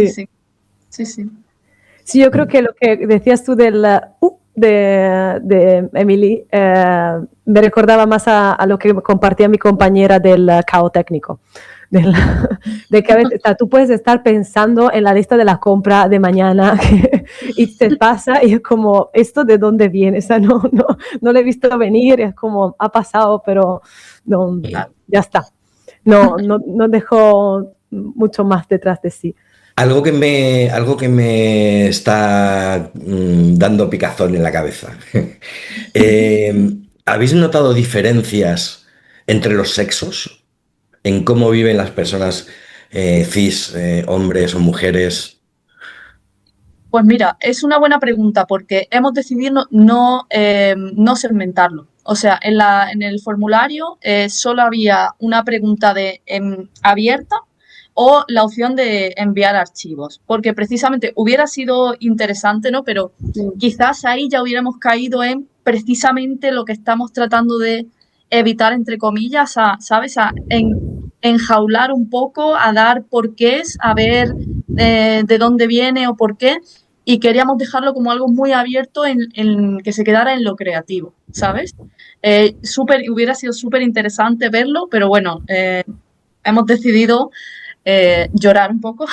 Sí, yo creo que lo que decías tú de Emily me recordaba más a lo que compartía mi compañera del caos técnico. De que a veces tú puedes estar pensando en la lista de la compra de mañana y te pasa y es como, ¿esto de dónde viene? O sea, no lo he visto venir, es como, ha pasado, pero no, ya está. No dejó mucho más detrás de sí. Algo que me está dando picazón en la cabeza. ¿Habéis notado diferencias entre los sexos? En cómo viven las personas cis, hombres o mujeres. Pues mira, es una buena pregunta porque hemos decidido no segmentarlo. O sea, en el formulario solo había una pregunta abierta o la opción de enviar archivos, porque precisamente hubiera sido interesante, ¿no? Pero quizás ahí ya hubiéramos caído en precisamente lo que estamos tratando de evitar, entre comillas, ¿sabes? Enjaular un poco, a dar porqués, a ver de dónde viene o por qué, y queríamos dejarlo como algo muy abierto en que se quedara en lo creativo, ¿sabes? Hubiera sido súper interesante verlo, pero bueno, hemos decidido llorar un poco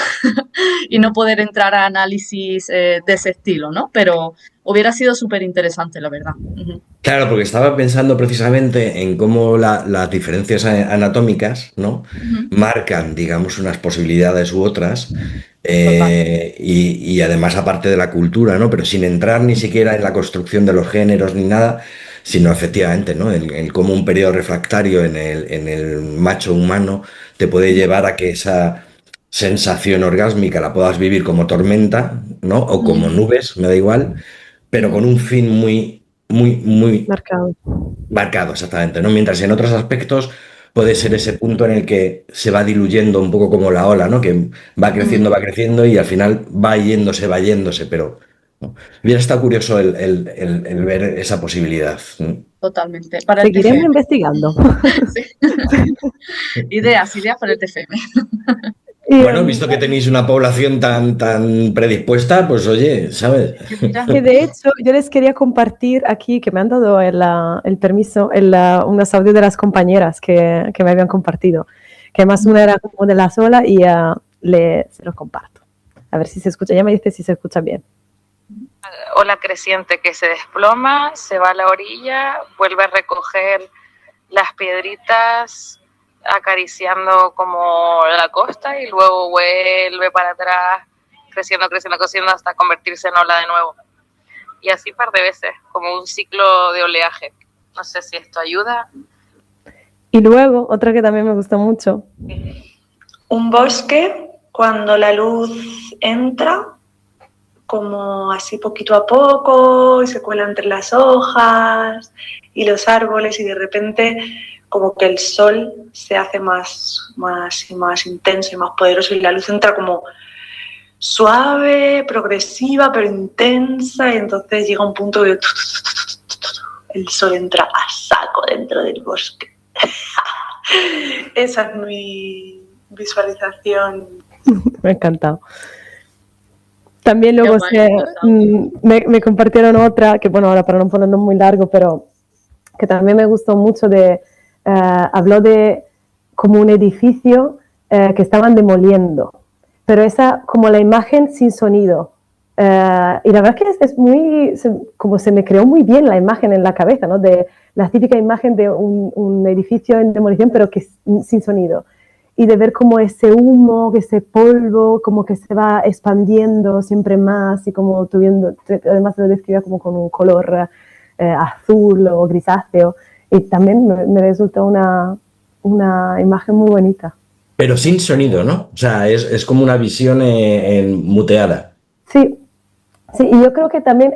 y no poder entrar a análisis de ese estilo, ¿no? Pero hubiera sido súper interesante, la verdad. Ujú. Claro, porque estaba pensando precisamente en cómo las diferencias anatómicas, ¿no? Ujú. Marcan, digamos, unas posibilidades u otras, Total. y además aparte de la cultura, ¿no? Pero sin entrar ni siquiera en la construcción de los géneros ni nada, sino efectivamente, ¿no? El cómo un periodo refractario en el macho humano te puede llevar a que esa sensación orgásmica la puedas vivir como tormenta, ¿no? O como Ujú. nubes, me da igual, pero con Ujú. un fin muy Marcado. marcado, exactamente, ¿no? Mientras en otros aspectos puede ser ese punto en el que se va diluyendo un poco como la ola, ¿no? Que Ujú. va creciendo y al final va yéndose, pero ¿no? Hubiera estado curioso el ver esa posibilidad. ¿No? Totalmente. Para el Seguiremos TFM. investigando. Sí. Ideas para el TFM. Y, Bueno, visto que tenéis una población tan predispuesta, pues oye, ¿sabes? Que mira, que de hecho yo les quería compartir aquí, que me han dado el permiso, unos audios de las compañeras que me habían compartido, que además una era como de la sola y se los comparto. A ver si se escucha, ya me dice si se escucha bien. Ola creciente que se desploma, se va a la orilla, vuelve a recoger las piedritas acariciando como la costa y luego vuelve para atrás, creciendo, creciendo, creciendo hasta convertirse en ola de nuevo. Y así un par de veces, como un ciclo de oleaje. No sé si esto ayuda. Y luego, otra que también me gustó mucho. Un bosque, cuando la luz entra, como así poquito a poco, y se cuela entre las hojas y los árboles, y de repente como que el sol se hace más y más intenso y más poderoso, y la luz entra como suave, progresiva, pero intensa, y entonces llega un punto de el sol entra a saco dentro del bosque. Esa es mi visualización. Me ha encantado. También luego guay, me compartieron otra, que bueno, ahora para no ponerlo muy largo, pero que también me gustó mucho habló de como un edificio que estaban demoliendo, pero esa como la imagen sin sonido. Y la verdad es que es muy, como se me creó muy bien la imagen en la cabeza, ¿no? De la típica imagen de un edificio en demolición, pero que sin sonido. Y de ver como ese humo, ese polvo, como que se va expandiendo siempre más y como tuviendo, además lo describía como con un color azul o grisáceo. Y también me resultó una imagen muy bonita. Pero sin sonido, ¿no? O sea, es como una visión muteada. Sí, sí, y yo creo que también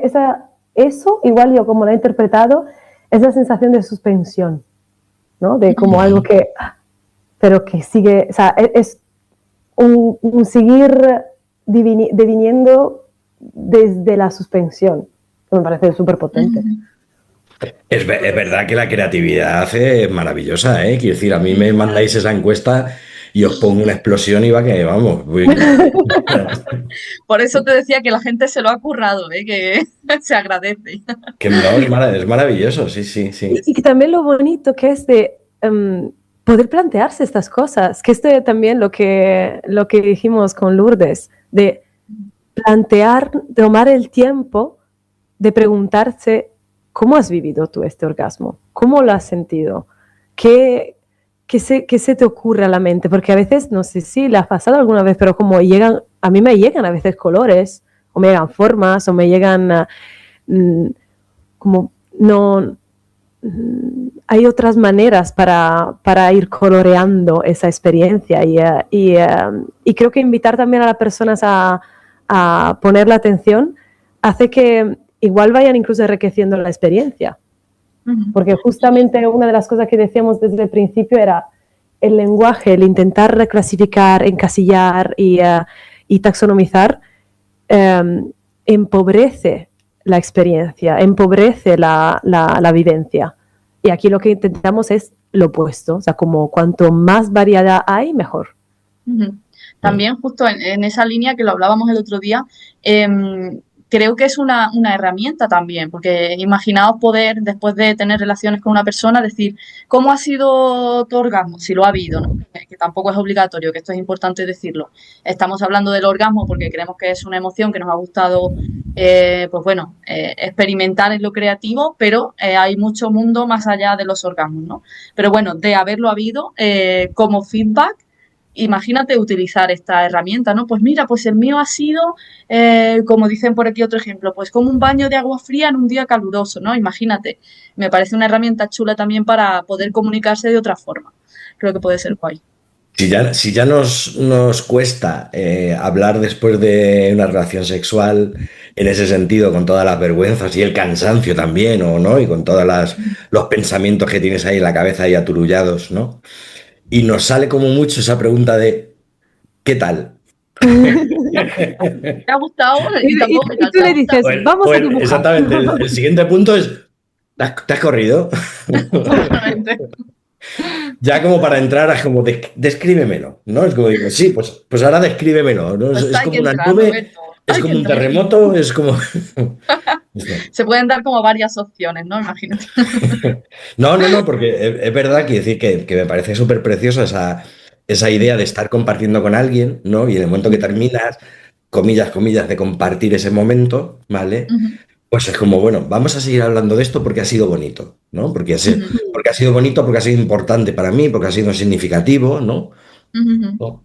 eso, igual yo como lo he interpretado, es la sensación de suspensión, ¿no? De como algo que, pero que sigue, o sea, es un seguir deviniendo desde la suspensión, que me parece súper potente. Es verdad que la creatividad es maravillosa, ¿eh? Quiero decir, a mí me mandáis esa encuesta y os pongo una explosión y va que, vamos. Por eso te decía que la gente se lo ha currado, que se agradece. Que no, es maravilloso, sí, sí, sí. Y también lo bonito que es de poder plantearse estas cosas, que esto es también lo que dijimos con Lourdes, de plantear, tomar el tiempo de preguntarse cómo has vivido tú este orgasmo, cómo lo has sentido, qué se te ocurre a la mente, porque a veces, no sé si le has pasado alguna vez, pero como a mí me llegan a veces colores, o me llegan formas, o me llegan como no hay otras maneras para ir coloreando esa experiencia y creo que invitar también a las personas a poner la atención hace que igual vayan incluso enriqueciendo la experiencia. Porque justamente una de las cosas que decíamos desde el principio era el lenguaje, el intentar reclasificar, encasillar y taxonomizar, empobrece la experiencia, empobrece la vivencia. Y aquí lo que intentamos es lo opuesto, o sea, como cuanto más variedad hay, mejor. También justo en esa línea que lo hablábamos el otro día, creo que es una herramienta también, porque imaginaos poder, después de tener relaciones con una persona, decir, ¿cómo ha sido tu orgasmo? Si lo ha habido, ¿no? Que tampoco es obligatorio, que esto es importante decirlo. Estamos hablando del orgasmo porque creemos que es una emoción que nos ha gustado, pues bueno, experimentar en lo creativo, pero hay mucho mundo más allá de los orgasmos, ¿no? Pero bueno, de haberlo habido, como feedback, imagínate utilizar esta herramienta, ¿no? Pues mira, pues el mío ha sido, como dicen por aquí otro ejemplo, pues como un baño de agua fría en un día caluroso, ¿no? Imagínate. Me parece una herramienta chula también para poder comunicarse de otra forma. Creo que puede ser guay. Si ya nos cuesta hablar después de una relación sexual en ese sentido, con todas las vergüenzas y el cansancio también, ¿o no? Y con todos los pensamientos que tienes ahí en la cabeza ahí aturullados, ¿no? Y nos sale como mucho esa pregunta de ¿qué tal? ¿Te ha gustado? Y tampoco, Y tú le dices, vamos a dibujar. Exactamente, el siguiente punto es ¿te has corrido? Exactamente. Ya como para entrar a como descríbemelo, ¿no? Es como digo, sí, pues ahora descríbemelo, ¿no? Pues Es hay que como una entrar, nube, Roberto. es Hay que como un entrar. terremoto, es como... Se pueden dar como varias opciones, ¿no? Imagínate. No, porque es verdad que decir que me parece súper preciosa esa idea de estar compartiendo con alguien, ¿no? Y en el momento que terminas, comillas, de compartir ese momento, ¿vale? Ujú, Pues es como, bueno, vamos a seguir hablando de esto porque ha sido bonito, ¿no? ujú, Porque ha sido bonito, porque ha sido importante para mí, porque ha sido significativo, ¿no? ujú. ¿No?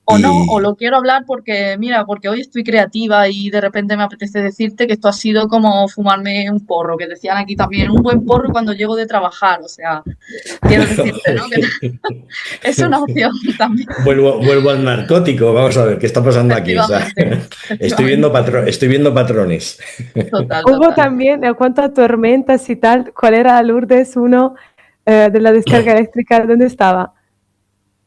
O no, o Y lo quiero hablar porque, mira, porque hoy estoy creativa y de repente me apetece decirte que esto ha sido como fumarme un porro, que decían aquí también, un buen porro cuando llego de trabajar, o sea, quiero decirte, ¿no? Que es una opción también, vuelvo al narcótico, vamos a ver qué está pasando aquí. O sea, efectivamente, efectivamente, estoy viendo patrones. total, Hubo total. también, en cuanto a tormentas y tal, ¿cuál era, Lourdes, uno de la descarga eléctrica? ¿Dónde estaba?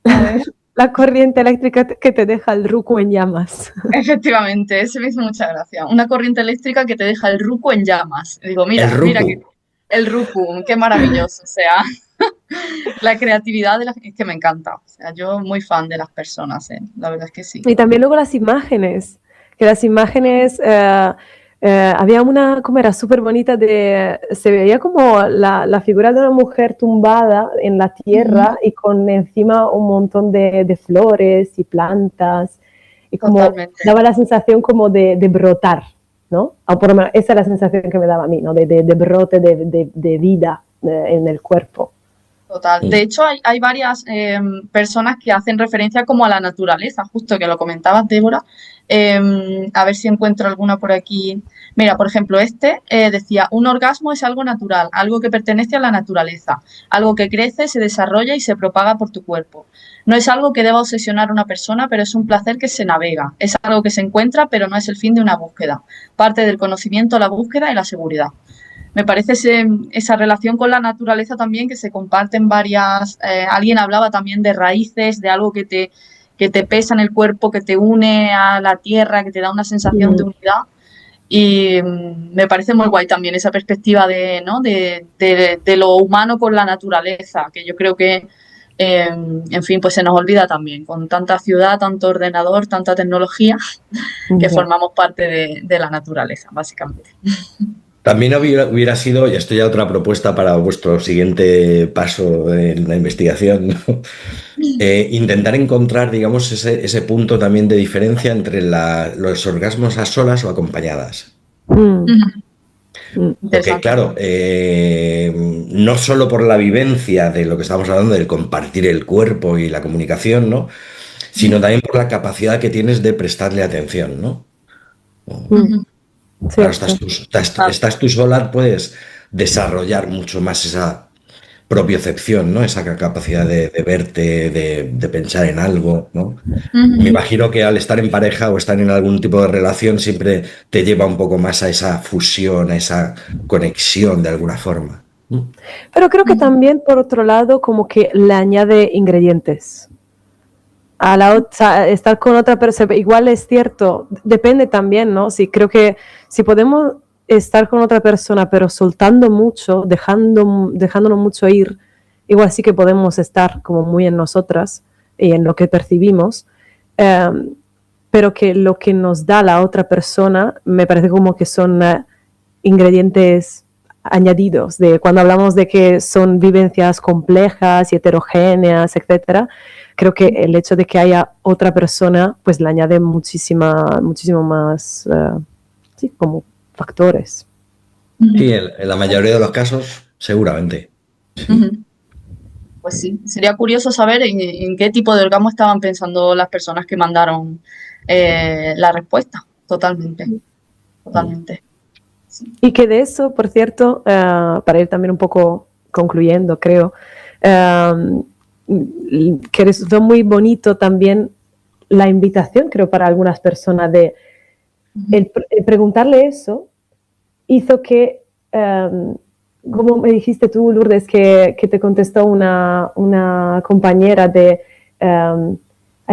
A ver, La corriente eléctrica que te deja el ruco en llamas. efectivamente, ese me hizo mucha gracia. Una corriente eléctrica que te deja el ruco en llamas. Y digo, El mira ruku. que el ruku, qué maravilloso, o sea, la creatividad de la, es que me encanta. O sea, yo muy fan de las personas, ¿eh? La verdad es que sí. Y también luego las imágenes, que las imágenes, había una, como era súper bonita, se veía como la figura de una mujer tumbada en la Ujú, tierra y con encima un montón de flores y plantas, y como totalmente. daba la sensación como de brotar, ¿no? O por lo menos esa es la sensación que me daba a mí, ¿no? De brote de vida en el cuerpo. Total. De hecho, hay varias personas que hacen referencia como a la naturaleza, justo que lo comentabas, Débora. A ver si encuentro alguna por aquí. Mira, por ejemplo, decía, un orgasmo es algo natural, algo que pertenece a la naturaleza, algo que crece, se desarrolla y se propaga por tu cuerpo. No es algo que deba obsesionar a una persona, pero es un placer que se navega. Es algo que se encuentra, pero no es el fin de una búsqueda. Parte del conocimiento, la búsqueda y la seguridad. Me parece esa relación con la naturaleza también que se comparten varias. Alguien hablaba también de raíces, de algo que te pesa en el cuerpo, que te une a la tierra, que te da una sensación de Mm. unidad. Y me parece muy guay también esa perspectiva de, ¿no? de lo humano con la naturaleza, que yo creo que, en fin, pues se nos olvida también, con tanta ciudad, tanto ordenador, tanta tecnología, que Ya. formamos parte de la naturaleza, básicamente. También hubiera sido, y esto ya otra propuesta para vuestro siguiente paso en la investigación, ¿no? Intentar encontrar, digamos, ese punto también de diferencia entre los orgasmos a solas o acompañadas. Mm, mm. Porque, Interesante. claro, no solo por la vivencia de lo que estamos hablando, del compartir el cuerpo y la comunicación, ¿no? Sino también por la capacidad que tienes de prestarle atención, ¿no? Mm. Claro, Cierto. estás tú sola, puedes desarrollar mucho más esa propiocepción, ¿no? Esa capacidad de verte, de pensar en algo, ¿no? Me imagino que al estar en pareja o estar en algún tipo de relación siempre te lleva un poco más a esa fusión, a esa conexión de alguna forma. Pero creo que también, por otro lado, como que le añade ingredientes. Estar con otra persona, igual es cierto, depende también, ¿no? Sí, creo que si podemos estar con otra persona, pero soltando mucho, dejándonos mucho ir, igual sí que podemos estar como muy en nosotras y en lo que percibimos, pero que lo que nos da la otra persona me parece como que son ingredientes añadidos, de cuando hablamos de que son vivencias complejas y heterogéneas, etcétera. Creo que el hecho de que haya otra persona pues le añade muchísimo más sí, como factores. Sí, en la mayoría de los casos, seguramente. Sí. Pues sí, sería curioso saber en qué tipo de orgasmo estaban pensando las personas que mandaron la respuesta. Totalmente, totalmente. Sí. Y que de eso, por cierto, para ir también un poco concluyendo, creo, que resultó muy bonito también la invitación, creo, para algunas personas de el preguntarle eso hizo que, como me dijiste tú, Lourdes, que te contestó una compañera de,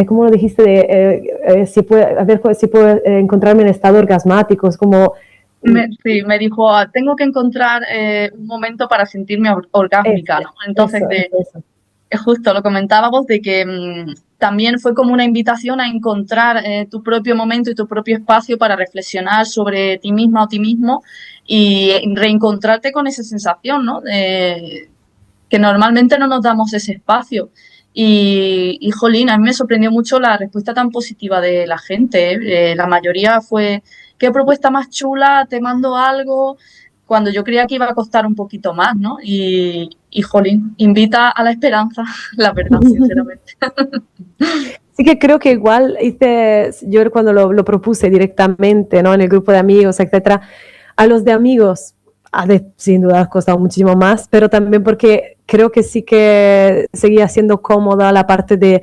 ¿cómo lo dijiste? Si puede, a ver si puedo encontrarme en estado orgasmático, es como... Sí, me dijo, tengo que encontrar un momento para sentirme orgásmica, ¿no? Entonces, eso. justo lo comentábamos de que también fue como una invitación a encontrar tu propio momento y tu propio espacio para reflexionar sobre ti misma o ti mismo y reencontrarte con esa sensación, ¿no? Que normalmente no nos damos ese espacio. Y jolín, a mí me sorprendió mucho la respuesta tan positiva de la gente, ¿eh? La mayoría fue, qué propuesta más chula, te mando algo, cuando yo creía que iba a costar un poquito más, ¿no? Y jolín, invita a la esperanza, la verdad, sinceramente. Sí que creo que igual yo cuando lo propuse directamente, ¿no? En el grupo de amigos, etcétera, a los de amigos, sin duda ha costado muchísimo más, pero también porque creo que sí que seguía siendo cómoda la parte de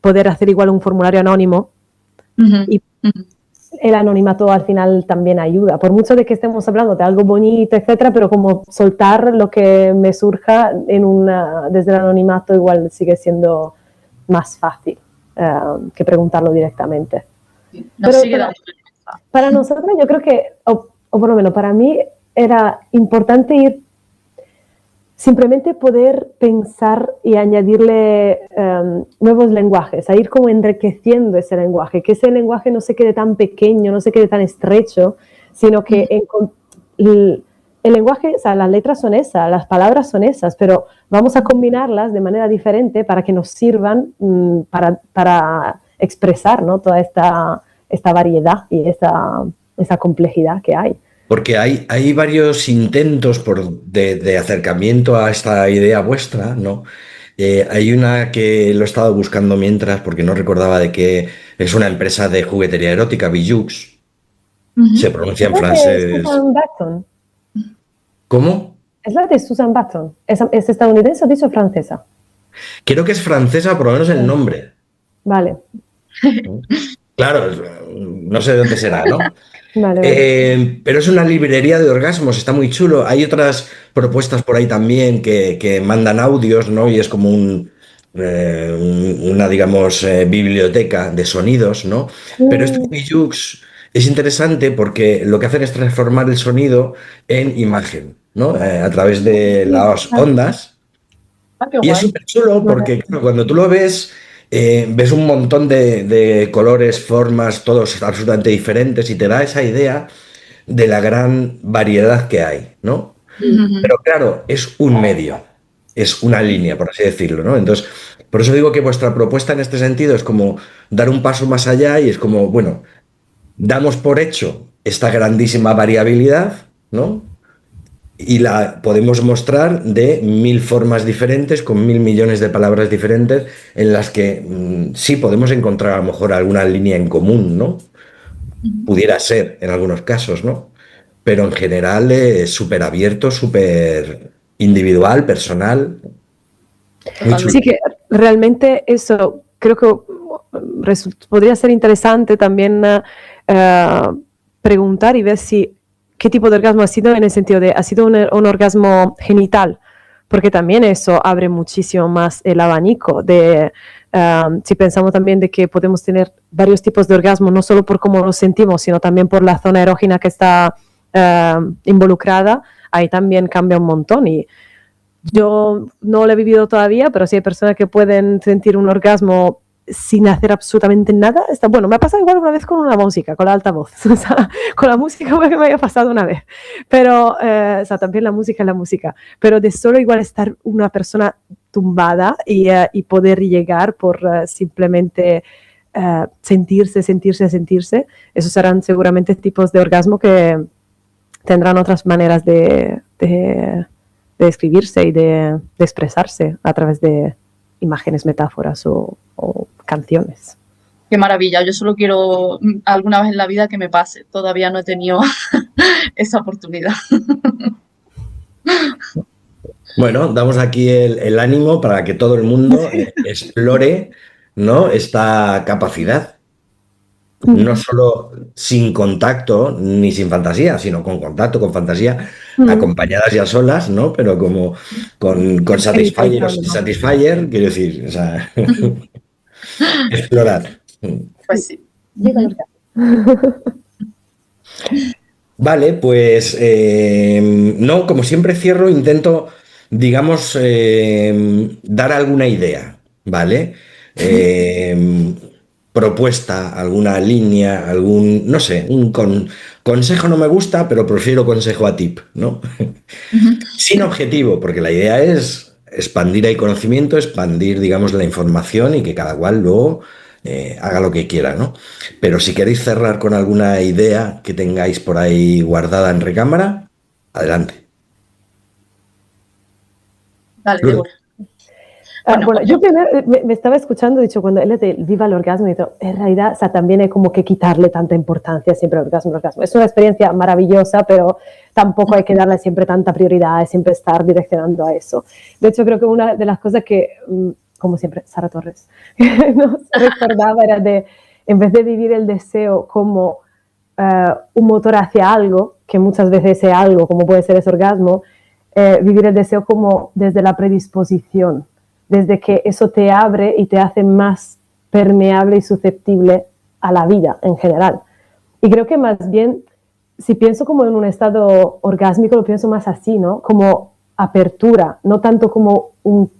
poder hacer igual un formulario anónimo. Y el anonimato al final también ayuda, por mucho de que estemos hablando de algo bonito, etcétera, pero como soltar lo que me surja desde el anonimato igual sigue siendo más fácil que preguntarlo directamente. Para nosotros yo creo que, o por lo menos para mí, era importante ir simplemente poder pensar y añadirle nuevos lenguajes, a ir como enriqueciendo ese lenguaje, que ese lenguaje no se quede tan pequeño, no se quede tan estrecho, sino que el lenguaje, o sea, las letras son esas, las palabras son esas, pero vamos a combinarlas de manera diferente para que nos sirvan para expresar, ¿no? Toda esta variedad y esa complejidad que hay. Porque hay varios intentos de acercamiento a esta idea vuestra, ¿no? Hay una que lo he estado buscando mientras, porque no recordaba de qué, es una empresa de juguetería erótica, Bijux. Se pronuncia en francés. Susan Batson. ¿Cómo? Es la de Susan Batson. ¿Es estadounidense o dicho francesa? Creo que es francesa, por lo menos el nombre. Vale. Claro, no sé de dónde será, ¿no? Vale. Pero es una librería de orgasmos, está muy chulo. Hay otras propuestas por ahí también que mandan audios, ¿no? Y es como una, digamos, biblioteca de sonidos, ¿no? Pero este Bijux es interesante porque lo que hacen es transformar el sonido en imagen, ¿no? A través de las ondas. Y es súper chulo porque claro, cuando tú lo ves, ves un montón de colores, formas, todos absolutamente diferentes y te da esa idea de la gran variedad que hay, ¿no? Pero claro, es un medio, es una línea, por así decirlo, ¿no? Entonces, por eso digo que vuestra propuesta en este sentido es como dar un paso más allá y es como, bueno, damos por hecho esta grandísima variabilidad, ¿no? Y la podemos mostrar de 1000 formas diferentes, con 1000 millones de palabras diferentes, en las que sí podemos encontrar a lo mejor alguna línea en común, ¿no? Pudiera ser en algunos casos, ¿no? Pero en general es súper abierto, súper individual, personal. Muy chulo. Sí que realmente eso creo que podría ser interesante también preguntar y ver qué tipo de orgasmo ha sido, en el sentido de, ¿ha sido un orgasmo genital? Porque también eso abre muchísimo más el abanico de, si pensamos también de que podemos tener varios tipos de orgasmo, no solo por cómo lo sentimos, sino también por la zona erógena que está involucrada, ahí también cambia un montón. Y yo no lo he vivido todavía, pero sí hay personas que pueden sentir un orgasmo sin hacer absolutamente nada. Bueno, me ha pasado igual una vez con una música, con la altavoz. O sea, con la música me había pasado una vez. Pero, o sea, también la música es la música. Pero de solo igual estar una persona tumbada y poder llegar por simplemente sentirse. Esos serán seguramente tipos de orgasmo que tendrán otras maneras de escribirse y de expresarse a través de imágenes, metáforas o canciones. Qué maravilla, yo solo quiero alguna vez en la vida que me pase, todavía no he tenido esa oportunidad. Bueno, damos aquí el ánimo para que todo el mundo explore, ¿no?, esta capacidad. No solo sin contacto ni sin fantasía, sino con contacto, con fantasía, acompañadas ya solas, ¿no? Pero como con Satisfyer o sin Satisfyer, quiero decir, o sea, explorar. Pues sí. Vale, pues no, como siempre cierro, intento, digamos, dar alguna idea, ¿vale? Propuesta, alguna línea, no sé, consejo no me gusta, pero prefiero consejo a tip, ¿no? Sin objetivo, porque la idea es expandir el conocimiento, expandir, digamos, la información y que cada cual luego haga lo que quiera, ¿no? Pero si queréis cerrar con alguna idea que tengáis por ahí guardada en recámara, adelante. Dale, Lourdes. Débora. Bueno, yo primero me estaba escuchando, dicho, cuando él te viva el orgasmo, y todo, en realidad, o sea, también hay como que quitarle tanta importancia siempre al orgasmo. Es una experiencia maravillosa, pero tampoco hay que darle siempre tanta prioridad, siempre estar direccionando a eso. De hecho, creo que una de las cosas que, como siempre, Sara Torres nos recordaba era de, en vez de vivir el deseo como un motor hacia algo, que muchas veces ese algo, como puede ser ese orgasmo, vivir el deseo como desde la predisposición, desde que eso te abre y te hace más permeable y susceptible a la vida en general. Y creo que más bien, si pienso como en un estado orgásmico, lo pienso más así, ¿no? Como apertura, no tanto como un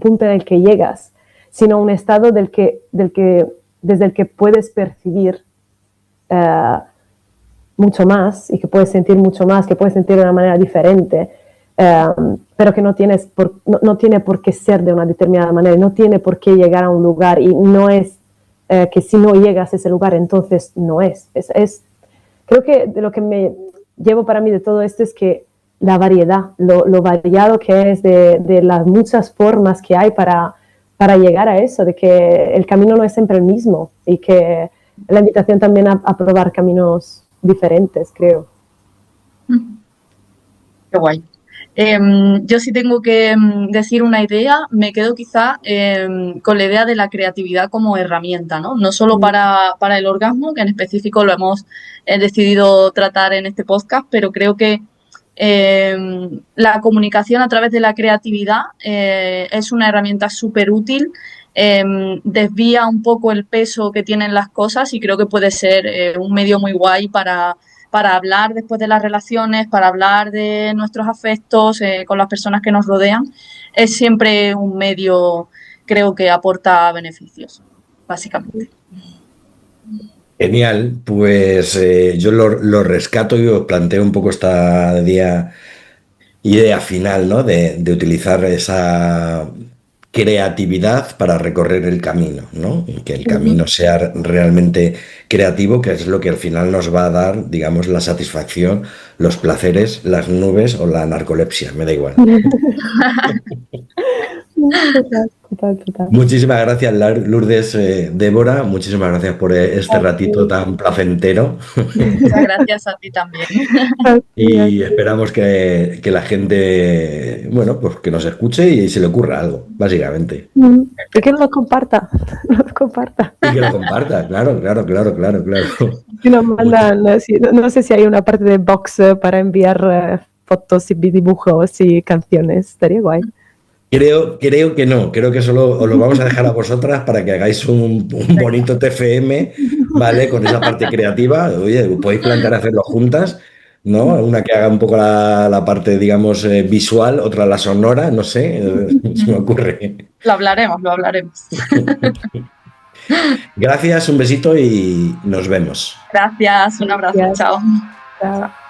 punto en el que llegas, sino un estado desde el que puedes percibir mucho más y que puedes sentir mucho más, que puedes sentir de una manera diferente, pero que no tiene por qué ser de una determinada manera, no tiene por qué llegar a un lugar y no es que si no llegas a ese lugar entonces no es. Creo que de lo que me llevo para mí de todo esto es que la variedad, lo variado que es de las muchas formas que hay para llegar a eso, de que el camino no es siempre el mismo y que la invitación también a probar caminos diferentes, creo. Qué guay. Yo sí tengo que decir una idea, me quedo quizá con la idea de la creatividad como herramienta, ¿no? No solo para el orgasmo, que en específico lo hemos decidido tratar en este podcast, pero creo que la comunicación a través de la creatividad es una herramienta súper útil, desvía un poco el peso que tienen las cosas y creo que puede ser un medio muy guay para hablar después de las relaciones, para hablar de nuestros afectos con las personas que nos rodean. Es siempre un medio, creo que aporta beneficios, básicamente. Genial, pues yo lo rescato y os planteo un poco esta idea final, ¿no? De utilizar esa creatividad para recorrer el camino, ¿no? Y que el camino sea realmente creativo, que es lo que al final nos va a dar, digamos, la satisfacción, los placeres, las nubes o la narcolepsia, me da igual. Total. Muchísimas gracias, Lourdes, Débora, muchísimas gracias por este ratito tan placentero. Muchas gracias a ti también. Y esperamos que la gente, bueno, pues que nos escuche y se le ocurra algo, básicamente. Y que lo comparta, Y que lo comparta, claro. Si nos mandan, no sé si hay una parte de box para fotos y dibujos y canciones, estaría guay. Creo que no, creo que solo os lo vamos a dejar a vosotras para que hagáis un bonito TFM ¿vale? Con esa parte creativa. Oye, podéis plantear hacerlo juntas, ¿no? Una que haga un poco la parte, digamos, visual, otra la sonora, no sé, se me ocurre. Lo hablaremos, lo hablaremos. Gracias, un besito y nos vemos. Gracias, un abrazo, Gracias. chao. Chao.